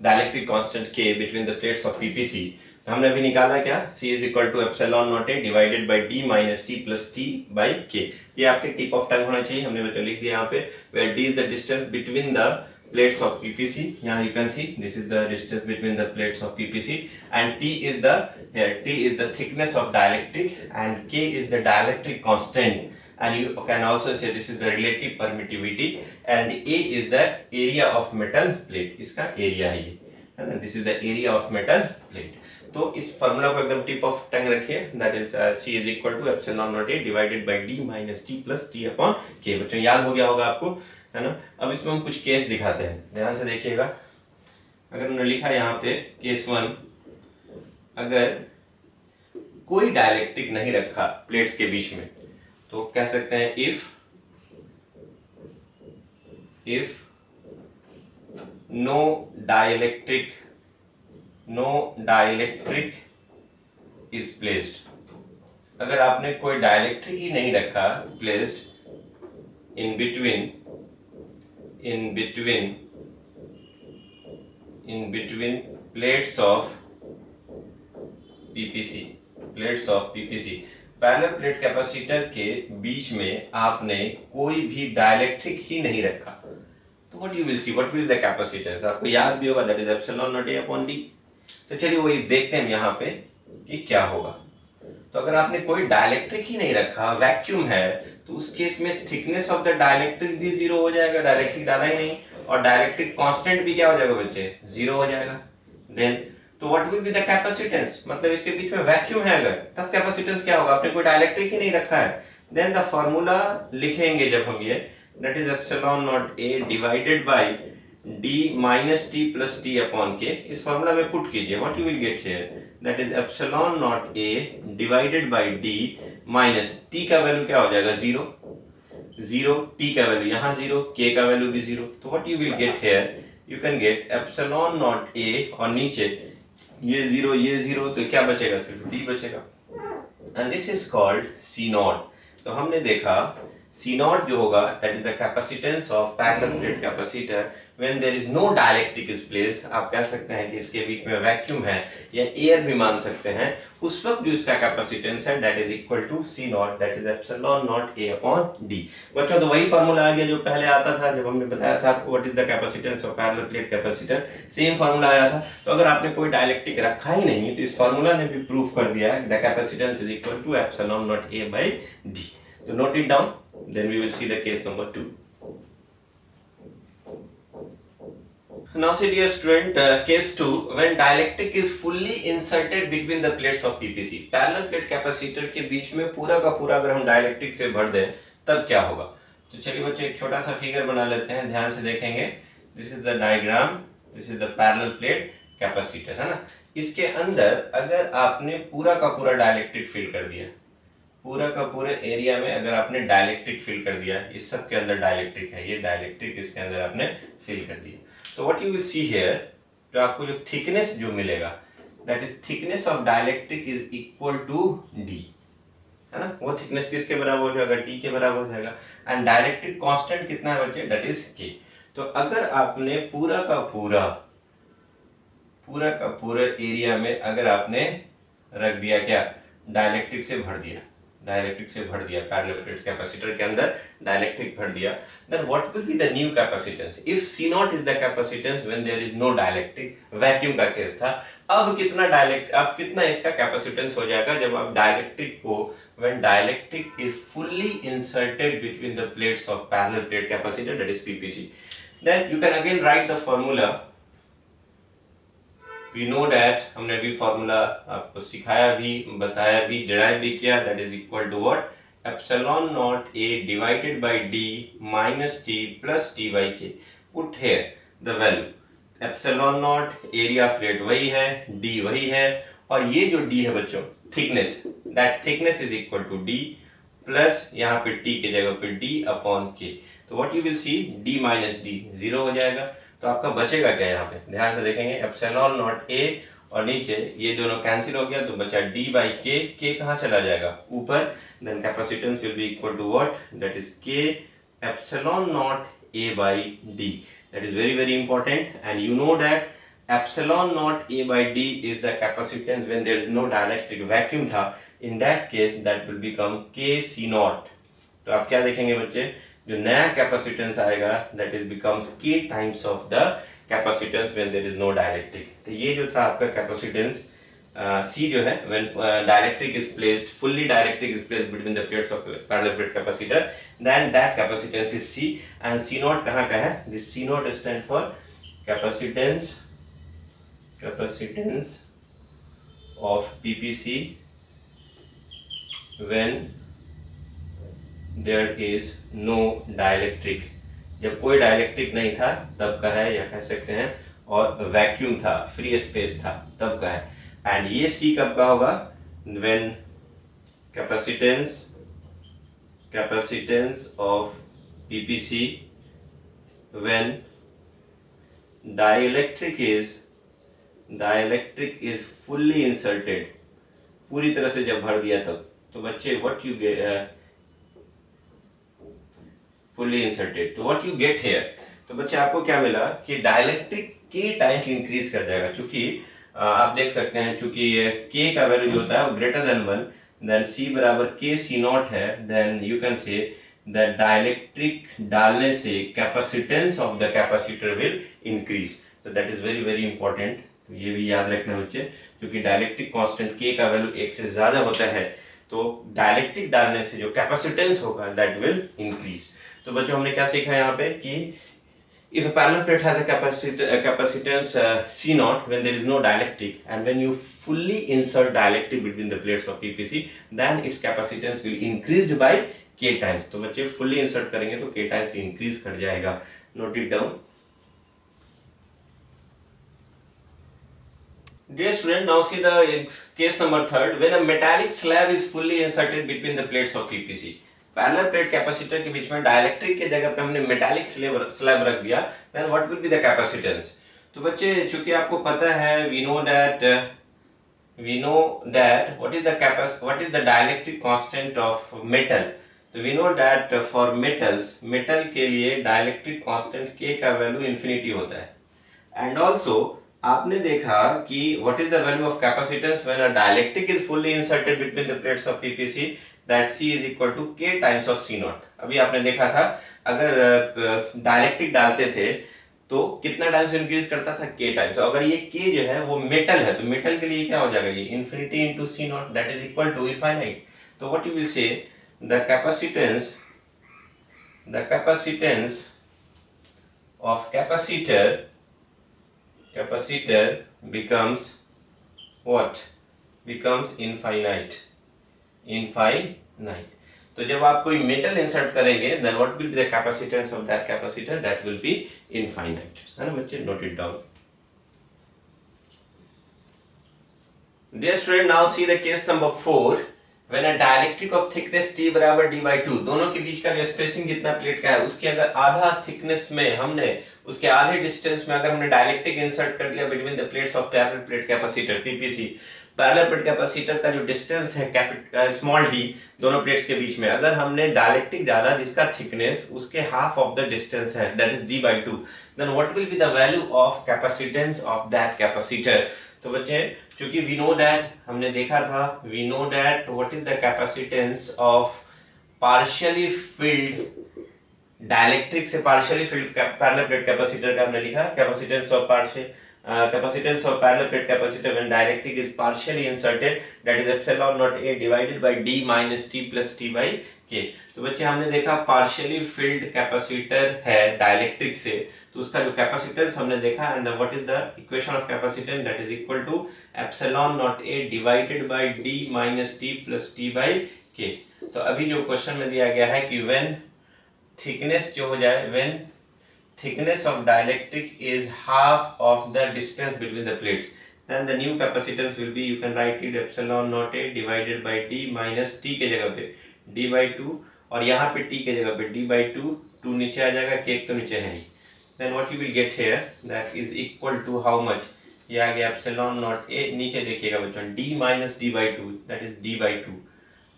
dielectric constant K between the plates of PPC। तो हमने अभी निकाला क्या, C is equal to epsilon naught A divided by D minus T plus T by K। ये आपके tip of टंग होना चाहिए, हमने बच्चों लिख दिया यहाँ पे, where D is the distance between the plates of PPC। यहाँ you can see this is the distance between the plates of PPC, and T is the thickness of dielectric, and K is the dielectric constant, and you can also say this is the relative permittivity, and A is the area of metal plate, इसका area है ये, है ना, this is the area of metal plate। तो इस formula को एकदम tip of tongue रखिए, that is C is equal to epsilon naught A divided by D minus T plus T upon K। बच्चों याद हो गया होगा आपको, है ना। अब इसमें हम कुछ केस दिखाते हैं, ध्यान से देखिएगा। अगर हमने लिखा यहाँ पे केस 1, अगर कोई डायलेक्ट्रिक नहीं रखा प्लेट्स के बीच में, तो कह सकते हैं if no dielectric is placed. अगर आपने कोई डाइलेक्ट्रिक ही नहीं रखा placed in between plates of PPC, parallel plate capacitor के बीच में आपने कोई भी डाइलेक्ट्रिक ही नहीं रखा, तो what you will C, what will the capacitance, आपको याद भी होगा, that is epsilon naught A upon D। तो चलिए वही देखते हैं यहाँ पे कि क्या होगा। तो अगर आपने कोई डाइलेक्ट्रिक ही नहीं रखा, वैक्यूम है, तो उस केस में थिकनेस ऑफ द डाइलेक्ट्रिक भी जीरो हो जाएगा, डाइलेक्ट्रिक डाला ही नहीं, और डाइलेक्ट्रिक कांस्टेंट भी क्या हो जाएगा बच्चे, जीरो हो जाएगा। देन तो what will be the capacitance, मतलब इसके बीच में वैक्यूम है अगर, तब कैपेसिटेंस क्या होगा, आपने कोई डाइलेक्ट्रिक ही नहीं रखा है। देन द फार्मूला लिखेंगे जब हम ये, that is epsilon naught A divided by D minus T plus T upon K, इस फॉर्मूला में पुट कीजिए, what you will get here, that is epsilon naught A divided by D minus T का value क्या हो जाएगा, zero, T का value यहाँ zero, K का वैल्यू भी जीरो। तो what you will get here, you can get epsilon naught A, और नीचे ये जीरो, तो क्या बचेगा, सिर्फ D बचेगा, and this is called C naught। तो हमने देखा C naught जो होगा, that is the capacitance of parallel plate capacitor when there is no dielectric is placed। आप कह सकते हैं कि इसके बीच में वैक्यूम है या एयर भी मान सकते हैं, उस वक्त जो इसका कैपेसिटेंस है that is equal to C naught, that is epsilon naught A upon D। बच्चों तो वही फार्मूला आ गया जो पहले आता था, जब हमने बताया था आपको what is the capacitance of parallel plate capacitor, same formula आया था। तो अगर आपने कोई डायलेक्ट्रिक रखा ही नहीं, तो इस फार्मूला ने भी प्रूव कर दिया the capacitance is equal to epsilon naught A by D। तो note it down, then we will see the case number 2. Now see dear student, case 2, when dielectric is fully inserted between the plates of PPC, parallel plate capacitor के बीच में पूरा का पूरा अगर हम dielectric से भर दें, तब क्या होगा। तो चलिए बच्चे एक छोटा सा फिगर बना लेते हैं, ध्यान से देखेंगे। This is the diagram, this is the parallel plate capacitor, है ना। इसके अंदर अगर आपने पूरा का पूरा डायलेक्ट्रिक फिल कर दिया, पूरा का पूरे एरिया में अगर आपने डाइलेक्ट्रिक फिल कर दिया, इस सब के अंदर डाइलेक्ट्रिक है, ये डाइलेक्ट्रिक इसके अंदर आपने फिल कर दिया, तो what you will see here, जो आपको जो थिकनेस जो मिलेगा, that is thickness of dielectric is equal to D, है ना। वो थिकनेस किसके बराबर हो जाएगा, T के बराबर हो जाएगा। एंड डाइलेक्ट्रिक कांस्टेंट कितना है बच्चे, दैट इज K। तो अगर आपने पूरा का पूरा एरिया में अगर आपने रख दिया क्या, डाइलेक्ट्रिक से भर दिया, पैरेलल प्लेट कैपेसिटर के अंदर डाइलेक्ट्रिक भर दिया, then what will be the new capacitance? If C naught is the capacitance when there is no dielectric, vacuum का केस था। अब कितना इसका कैपेसिटेंस हो जाएगा जब आप डाइलेक्ट्रिक को, when dielectric is fully inserted between the plates of parallel plate capacitor, that is PPC, then you can again write the formula। We know that, हमने भी फॉर्मूला आपको सिखाया भी, बताया भी, डिराइव भी किया, that is equal to what, epsilon naught A divided by D minus T plus T by K। Put here the value, epsilon naught area plate वही है, D वही है, और ये जो D है बच्चों thickness, that thickness is equal to D plus यहाँ पे T की जगह पे D upon K। तो what you will see, D minus D zero हो जाएगा। तो आपका बचेगा क्या, यहाँ पे ध्यान से देखेंगे, एप्सिलॉन नॉट A और नीचे ये दोनों कैंसिल हो गया, तो बचा D by K, K कहाँ चला जाएगा, ऊपर। Then capacitance will be equal to what, that is K epsilon naught A by D। That is very very important, and you know that epsilon naught A by D is the capacitance when there is no dielectric, vacuum था, in that case that will become K C naught। तो आप क्या देखेंगे बच्चे, जो नया capacitance आएगा that is becomes K times of the capacitance when there is no dielectric. तो ये जो था आपका कैपेसिटेंस C जो है, when dielectric is placed, fully dielectric is placed between the plates of parallel plate capacitor, then that capacitance is C, and C naught कहाँ का है, this C naught stand for capacitance of PPC when there is no dielectric, जब कोई dielectric नहीं था तब का है, या कह सकते हैं, और वैक्यूम था, फ्री स्पेस था तब का है। एंड ये सी कब का होगा? When capacitance of PPC when dielectric is fully inserted, पूरी तरह से जब भर दिया तब। तो बच्चे what you get, fully inserted, तो व्हाट यू गेट हियर, तो बच्चे आपको क्या मिला कि डाइलेक्ट्रिक के टाइम्स इंक्रीज कर जाएगा। चूंकि आप देख सकते हैं, चूंकि के का वैल्यू जो होता है वो ग्रेटर देन 1, देन सी बराबर के सी नॉट है, then you can say that dielectric डालने से capacitance of the capacitor will increase. तो that is very very important, तो ये भी याद रखना बच्चे, क्योंकि डाइलेक्ट्रिक कांस्टेंट के का वैल्यू 1 से ज्यादा होता है तो डाइलेक्ट्रिक डालने से जो कैपेसिटेंस होगा दैट विल इंक्रीज। तो बच्चों हमने क्या सीखा यहाँ पे कि if a parallel plate has a capacitance C naught when there is no dielectric, and when you fully insert dielectric between the plates of PPC, then its capacitance will increased by K times। तो बच्चे fully insert करेंगे तो K times increase कर जाएगा। Note it down। Dear student, now see the case number 3rd, when a metallic slab is fully inserted between the plates of PPC। Parallel plate capacitor के बीच में dielectric के जगह पे हमने मेटालिक स्लैब रख दिया, then what will be the capacitance. तो बच्चे चूंकि आपको पता है, we know that what is the dielectric constant of metal. तो we know that for metal के लिए डाइलेक्ट्रिक कांस्टेंट के का वैल्यू इंफिनिटी होता है। एंड ऑल्सो आपने देखा कि what is the value of capacitance when a dielectric is fully inserted between the plates of PPC, that C is equal to K times of C naught। अभी आपने देखा था अगर डाइलेक्ट्रिक डालते थे तो कितना टाइम्स इंक्रीज करता था? K times. अगर ये K जो है वो मेटल है तो मेटल के लिए क्या हो जाएगा? ये infinity into C naught that is equal to infinite. तो what you will say, the capacitance of capacitor becomes what? Becomes infinite। तो जब आप कोई मेटल इंसर्ट करेंगे then what will be the capacitance of that capacitor? That will be infinite, है ना बच्चे? Note it down. Dear student, now see the case number 4, when a dielectric of thickness T बराबर D/2, दोनों के बीच का जो स्पेसिंग जितना प्लेट का है उसके अगर आधा थिकनेस में हमने, उसके आधे डिस्टेंस में अगर हमने डाइलेक्ट्रिक इंसर्ट कर दिया between the plates of parallel plate capacitor PPC, parallel plate capacitor का जो डिस्टेंस है स्मॉल d दोनों प्लेट्स के बीच में, अगर हमने डाइलेक्ट्रिक डाला जिसका थिकनेस उसके हाफ ऑफ द डिस्टेंस है that is D/2, then what will be the value of capacitance of that capacitor. तो बच्चे क्योंकि वी नो दैट, हमने देखा था, we know that what is the capacitance of partially filled dielectric से partially filled parallel plate capacitor का हमने लिखा capacitance of parallel plate capacitor when dielectric is partially inserted, that is epsilon naught A divided by D minus T plus T by K। तो बच्चे हमने देखा partially filled capacitor है dielectric से, तो उसका जो कैपेसिटेंस हमने देखा, and what is the equation of capacitance, that is equal to epsilon naught A divided by D minus T plus T by K। तो अभी जो क्वेश्चन में दिया गया है कि when थिकनेस जो हो जाए, when thickness of dielectric is half of the distance between the plates, then the new capacitance will be, you can write it epsilon naught A divided by D minus T के जगह पे D/2, और यहाँ पे T के जगह पे D/2, 2 नीचे आ जाएगा, K तो नीचे है ही, then what you will get here that is equal to how much, ये आ गया epsilon naught A, नीचे देखिएगा बच्चों D minus D/2 that is D/2,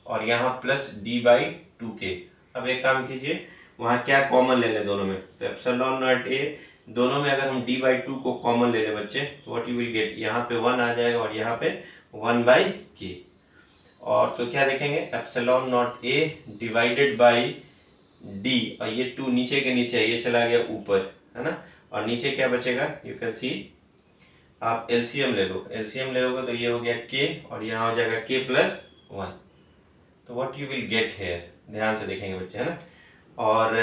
और यहाँ प्लस D/2K। अब एक काम कीजिए, वहां क्या कॉमन ले ले दोनों में, तो एप्सिलॉन नॉट ए दोनों में अगर हम D/2 को कॉमन ले ले बच्चे तो व्हाट यू विल गेट, यहाँ पे 1 आ जाएगा और यहाँ पे 1/K, और तो क्या देखेंगे epsilon not a divided by D, और ये 2 नीचे के नीचे ये चला गया ऊपर, है ना, और नीचे क्या बचेगा, यू कैन सी, आप एलसीएम ले लो, एलसीएम ले लोगे तो ये हो गया K और यहाँ हो जाएगा K plus 1। तो what you will get here, ध्यान से देखेंगे बच्चे, है ना, और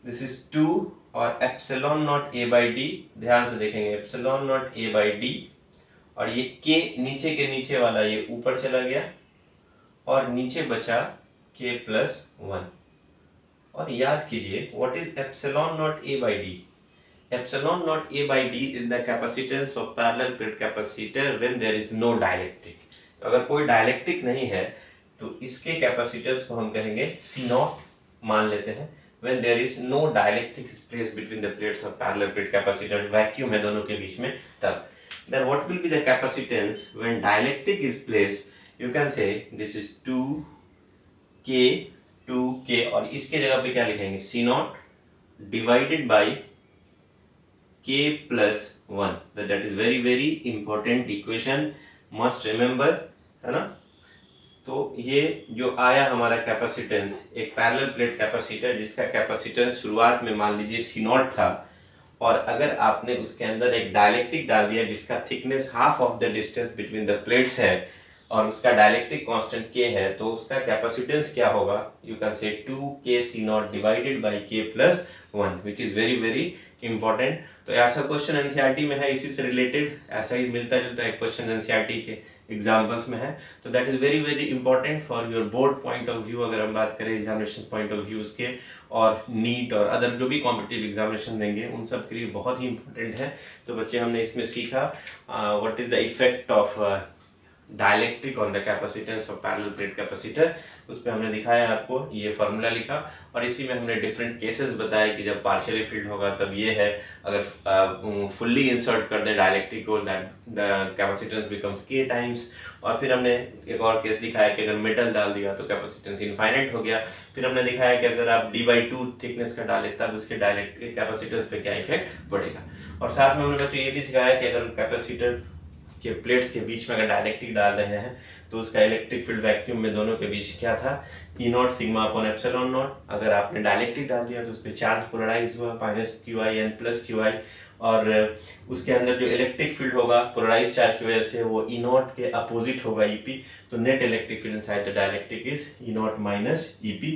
दिस इज 2 और एप्सिलॉन नॉट A/D, ध्यान से देखेंगे एप्सिलॉन नॉट A/D और ये के नीचे के नीचे वाला ये ऊपर चला गया और नीचे बचा k प्लस 1। और याद कीजिए what is epsilon naught a by D. Epsilon naught a by D is the capacitance of parallel plate capacitor when there is no dielectric. अगर कोई डाइलेक्ट्रिक नहीं है तो इसके कैपेसिटेंस को हम कहेंगे C नॉट मान लेते हैं। When there is no dielectric space between the plates of parallel plate capacitor, vacuum है दोनों के बीच में, तब then what will be the capacitance when dielectric is placed? You can say this is 2k और इसके जगह पे क्या लिखेंगे C not divided by k plus 1। that is very very important equation, must remember, है ना। तो ये जो आया हमारा कैपेसिटेंस, एक पैरेलल प्लेट कैपेसिटर जिसका कैपेसिटेंस शुरुआत में मान लीजिए C नॉट था, और अगर आपने उसके अंदर एक डाइलेक्ट्रिक डाल दिया जिसका thickness half of the distance between the plates है और उसका डाइलेक्ट्रिक कांस्टेंट k है, तो उसका कैपेसिटेंस क्या होगा? यू कैन से 2k C not divided by k plus 1, which is very very important. तो ऐसा क्वेश्चन एनसीईआरटी में है, इसी से रिलेटेड ऐसा ही मिलता जुलता है क्वेश्चन एनसीईआरटी के एग्जाम्पल्स में है। तो that is very very important for your board point of view. अगर हम बात करें एग्जामिनेशन पॉइंट ऑफ व्यू के, और नीट और अदर जो भी कॉम्पिटिटिव एग्जामिनेशन देंगे उन सब के लिए बहुत ही इंपॉर्टेंट है। तो बच्चे हमने इसमें सीखा what is the effect of dielectric on the capacitance of parallel plate capacitor. उस पर हमने दिखाया आपको, ये फॉर्मूला लिखा, और इसी में हमने डिफरेंट केसेस बताए कि जब पार्शियली फील्ड होगा तब ये है, अगर फुल्ली इंसर्ट कर दें डाइलेक्ट्रिक को the capacitance becomes k times. और फिर हमने एक और केस दिखाया कि अगर मेटल डाल दिया तो कैपेसिटेंस इनफाइनाइट हो गया। फिर हमने दिखाया कि अगर आप d/2 थिकनेस का डालें तब उसके डाइलेक्ट्रिक कैपेसिटेंस पे क्या इफेक्ट पड़ेगा। और साथ में हमने बच्चों ये भी सिखाया कि अगर कैपेसिटर के प्लेट्स के बीच में अगर डाइलेक्ट्रिक डाल रहे हैं तो उसका इलेक्ट्रिक फील्ड वैक्यूम में दोनों के बीच क्या था? E not sigma upon epsilon not. अगर आपने डाइलेक्ट्रिक डाल दिया तो उस पर चार्ज पोलराइज हुआ -qi n प्लस qi, और उसके अंदर जो इलेक्ट्रिक फील्ड होगा पोलराइज चार्ज की वजह से वो E नॉट के अपोजिट होगा EP। तो net electric field inside the dielectric is E not minus EP।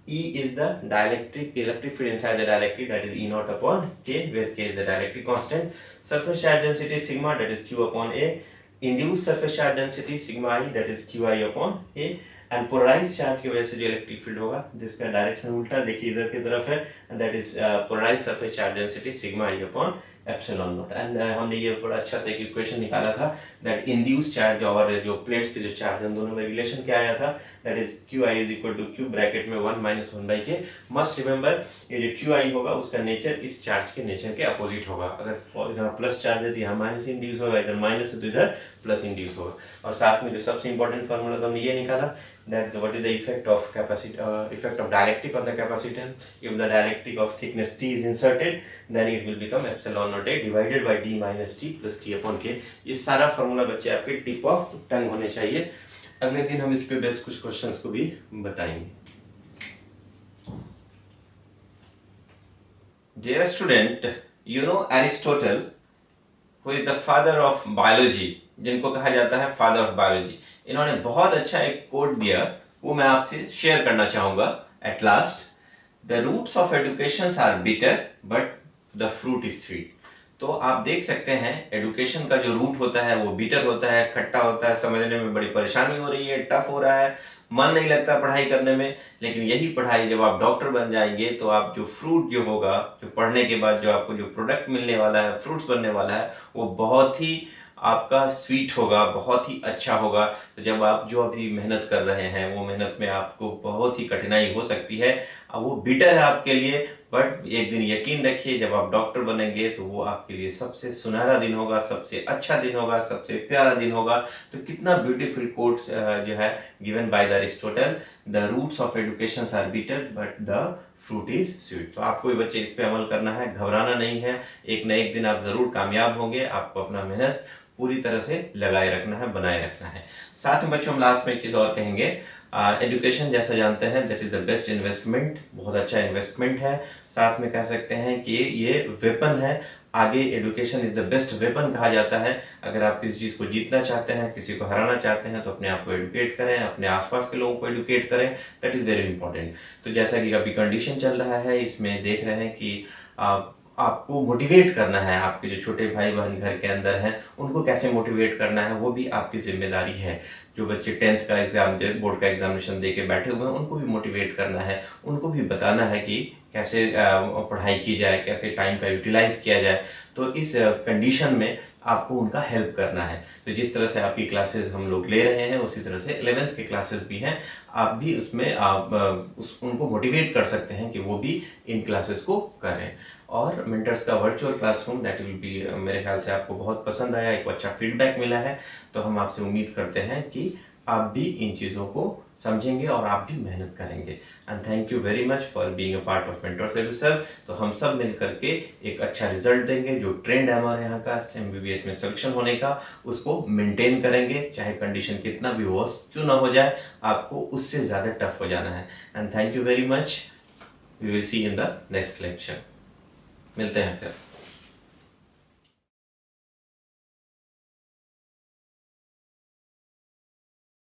E is the electric field inside the dielectric, that is E naught upon K, where K is the dielectric constant. Surface charge density sigma, that is Q upon A. Induced surface charge density sigma I, that is Qi upon A. And polarized charge की वजह से जो electric field होगा जिसका direction उल्टा देखिए इधर की तरफ है, that is polarized surface charge density sigma I upon epsilon naught. And हमने ये बड़ा अच्छा सा एक इक्वेशन निकाला था दैट इंड्यूस चार्ज और जो प्लेट्स पे जो चार्ज है दोनों में रिलेशन क्या आया था, that is QI is equal to Q bracket में 1 minus 1 by K. Must remember ये जो QI होगा उसका नेचर इस चार्ज के नेचर के अपोजिट होगा। अगर यहाँ प्लस चार्ज है तो यहाँ माइनस इंड्यूस होगा, इधर माइनस है तो इधर प्लस इंड्यूस होगा। और साथ में जो सबसे इंपॉर्टेंट फार्मूला तो हमने ये निकाला that what is the effect of dielectric on the capacitance. If the dielectric of thickness T is inserted, then it will become epsilon naught A divided by D minus T plus T upon K। ये सारा formula बच्चे आपके tip of टंग होने चाहिए। अगले दिन हम इस पे बेस कुछ क्वेश्चंस को भी बताएंगे। Dear student, you know Aristotle, who is the father of biology, जिनको कहा जाता है फादर ऑफ बायोलॉजी। इन्होंने बहुत अच्छा एक कोट दिया, वो मैं आपसे शेयर करना चाहूंगा। At last the roots of education are bitter but the fruit is sweet. तो आप देख सकते हैं एडुकेशन का जो रूट होता है वो बिटर होता है, खट्टा होता है, समझने में बड़ी परेशानी हो रही है, टफ हो रहा है, मन नहीं लगता पढ़ाई करने में। लेकिन यही पढ़ाई जब आप डॉक्टर बन जाएंगे तो आप जो फ्रूट जो होगा, जो पढ़ने के बाद जो आपको जो प्रोडक्ट मिलने वाला है, फ्रूट्स बनने वाला है, वो बहुत ही आपका स्वीट होगा, बहुत ही अच्छा होगा। तो जब आप जो अभी मेहनत कर रहे हैं वो मेहनत में आपको बहुत ही कठिनाई हो सकती है, अब वो बिटर है आपके लिए, बट एक दिन यकीन रखिए जब आप डॉक्टर बनेंगे तो वो आपके लिए सबसे सुनहरा दिन होगा, सबसे अच्छा दिन होगा, सबसे प्यारा दिन होगा। तो कितना ब्यूटीफुल कोट जो है given by the Aristotle, the roots of education are bitter but the fruit is sweet. तो आपको भी बच्चे इस पे अमल करना है, घबराना नहीं है, एक न एक दिन आप जरूर कामयाब होंगे। आपको अपना मेहनत पूरी तरह से लगाए रखना है, बनाए रखना है। साथ में बच्चों हम लास्ट में एक चीज और कहेंगे, एजुकेशन जैसा जानते हैं that is the best investment, बहुत अच्छा इन्वेस्टमेंट है। साथ में कह सकते हैं कि ये वेपन है, आगे education is the best weapon कहा जाता है। अगर आप किसी चीज को जीतना चाहते हैं, किसी को हराना चाहते हैं, तो अपने आप को एडुकेट करें, अपने आसपास के लोगों को एडुकेट करें, दैट इज वेरी इंपॉर्टेंट। तो जैसा कि अभी कंडीशन चल रहा है इसमें देख रहे हैं कि आपको मोटिवेट करना है, आपके जो छोटे भाई बहन घर के अंदर हैं उनको कैसे मोटिवेट करना है वो भी आपकी जिम्मेदारी है। जो बच्चे 10th का एग्जाम दे, बोर्ड का एग्जामिनेशन दे के बैठे हुए हैं, उनको भी मोटिवेट करना है, उनको भी बताना है कि कैसे पढ़ाई की जाए, कैसे टाइम का यूटिलाइज किया जाए। तो इस कंडीशन में आपको उनका हेल्प करना है। तो जिस तरह से आपकी क्लासेस हम लोग ले रहे हैं उसी तरह से 11th के क्लासेस भी हैं, आप भी उसमें आप उनको मोटिवेट कर सकते हैं कि वो भी इन क्लासेस को करें। और मेंटर्स का virtual classroom that will B, मेरे ख्याल से आपको बहुत पसंद आया, एक अच्छा फीडबैक मिला है। तो हम आपसे उम्मीद करते हैं कि आप भी इन चीज़ों को समझेंगे और आप भी मेहनत करेंगे। And thank you very much for being a part of Mentors Eduserv. तो हम सब मिल करके एक अच्छा रिजल्ट देंगे। जो ट्रेंड है हमारे यहाँ का MBBS में सिलेक्शन होने का, उसको मेंटेन करेंगे, चाहे कंडीशन कितना भी वर्स्ट क्यों ना हो जाए, आपको उससे ज़्यादा टफ हो जाना है। And thank you very much. We will see in the next lecture. मिलते हैं फिर।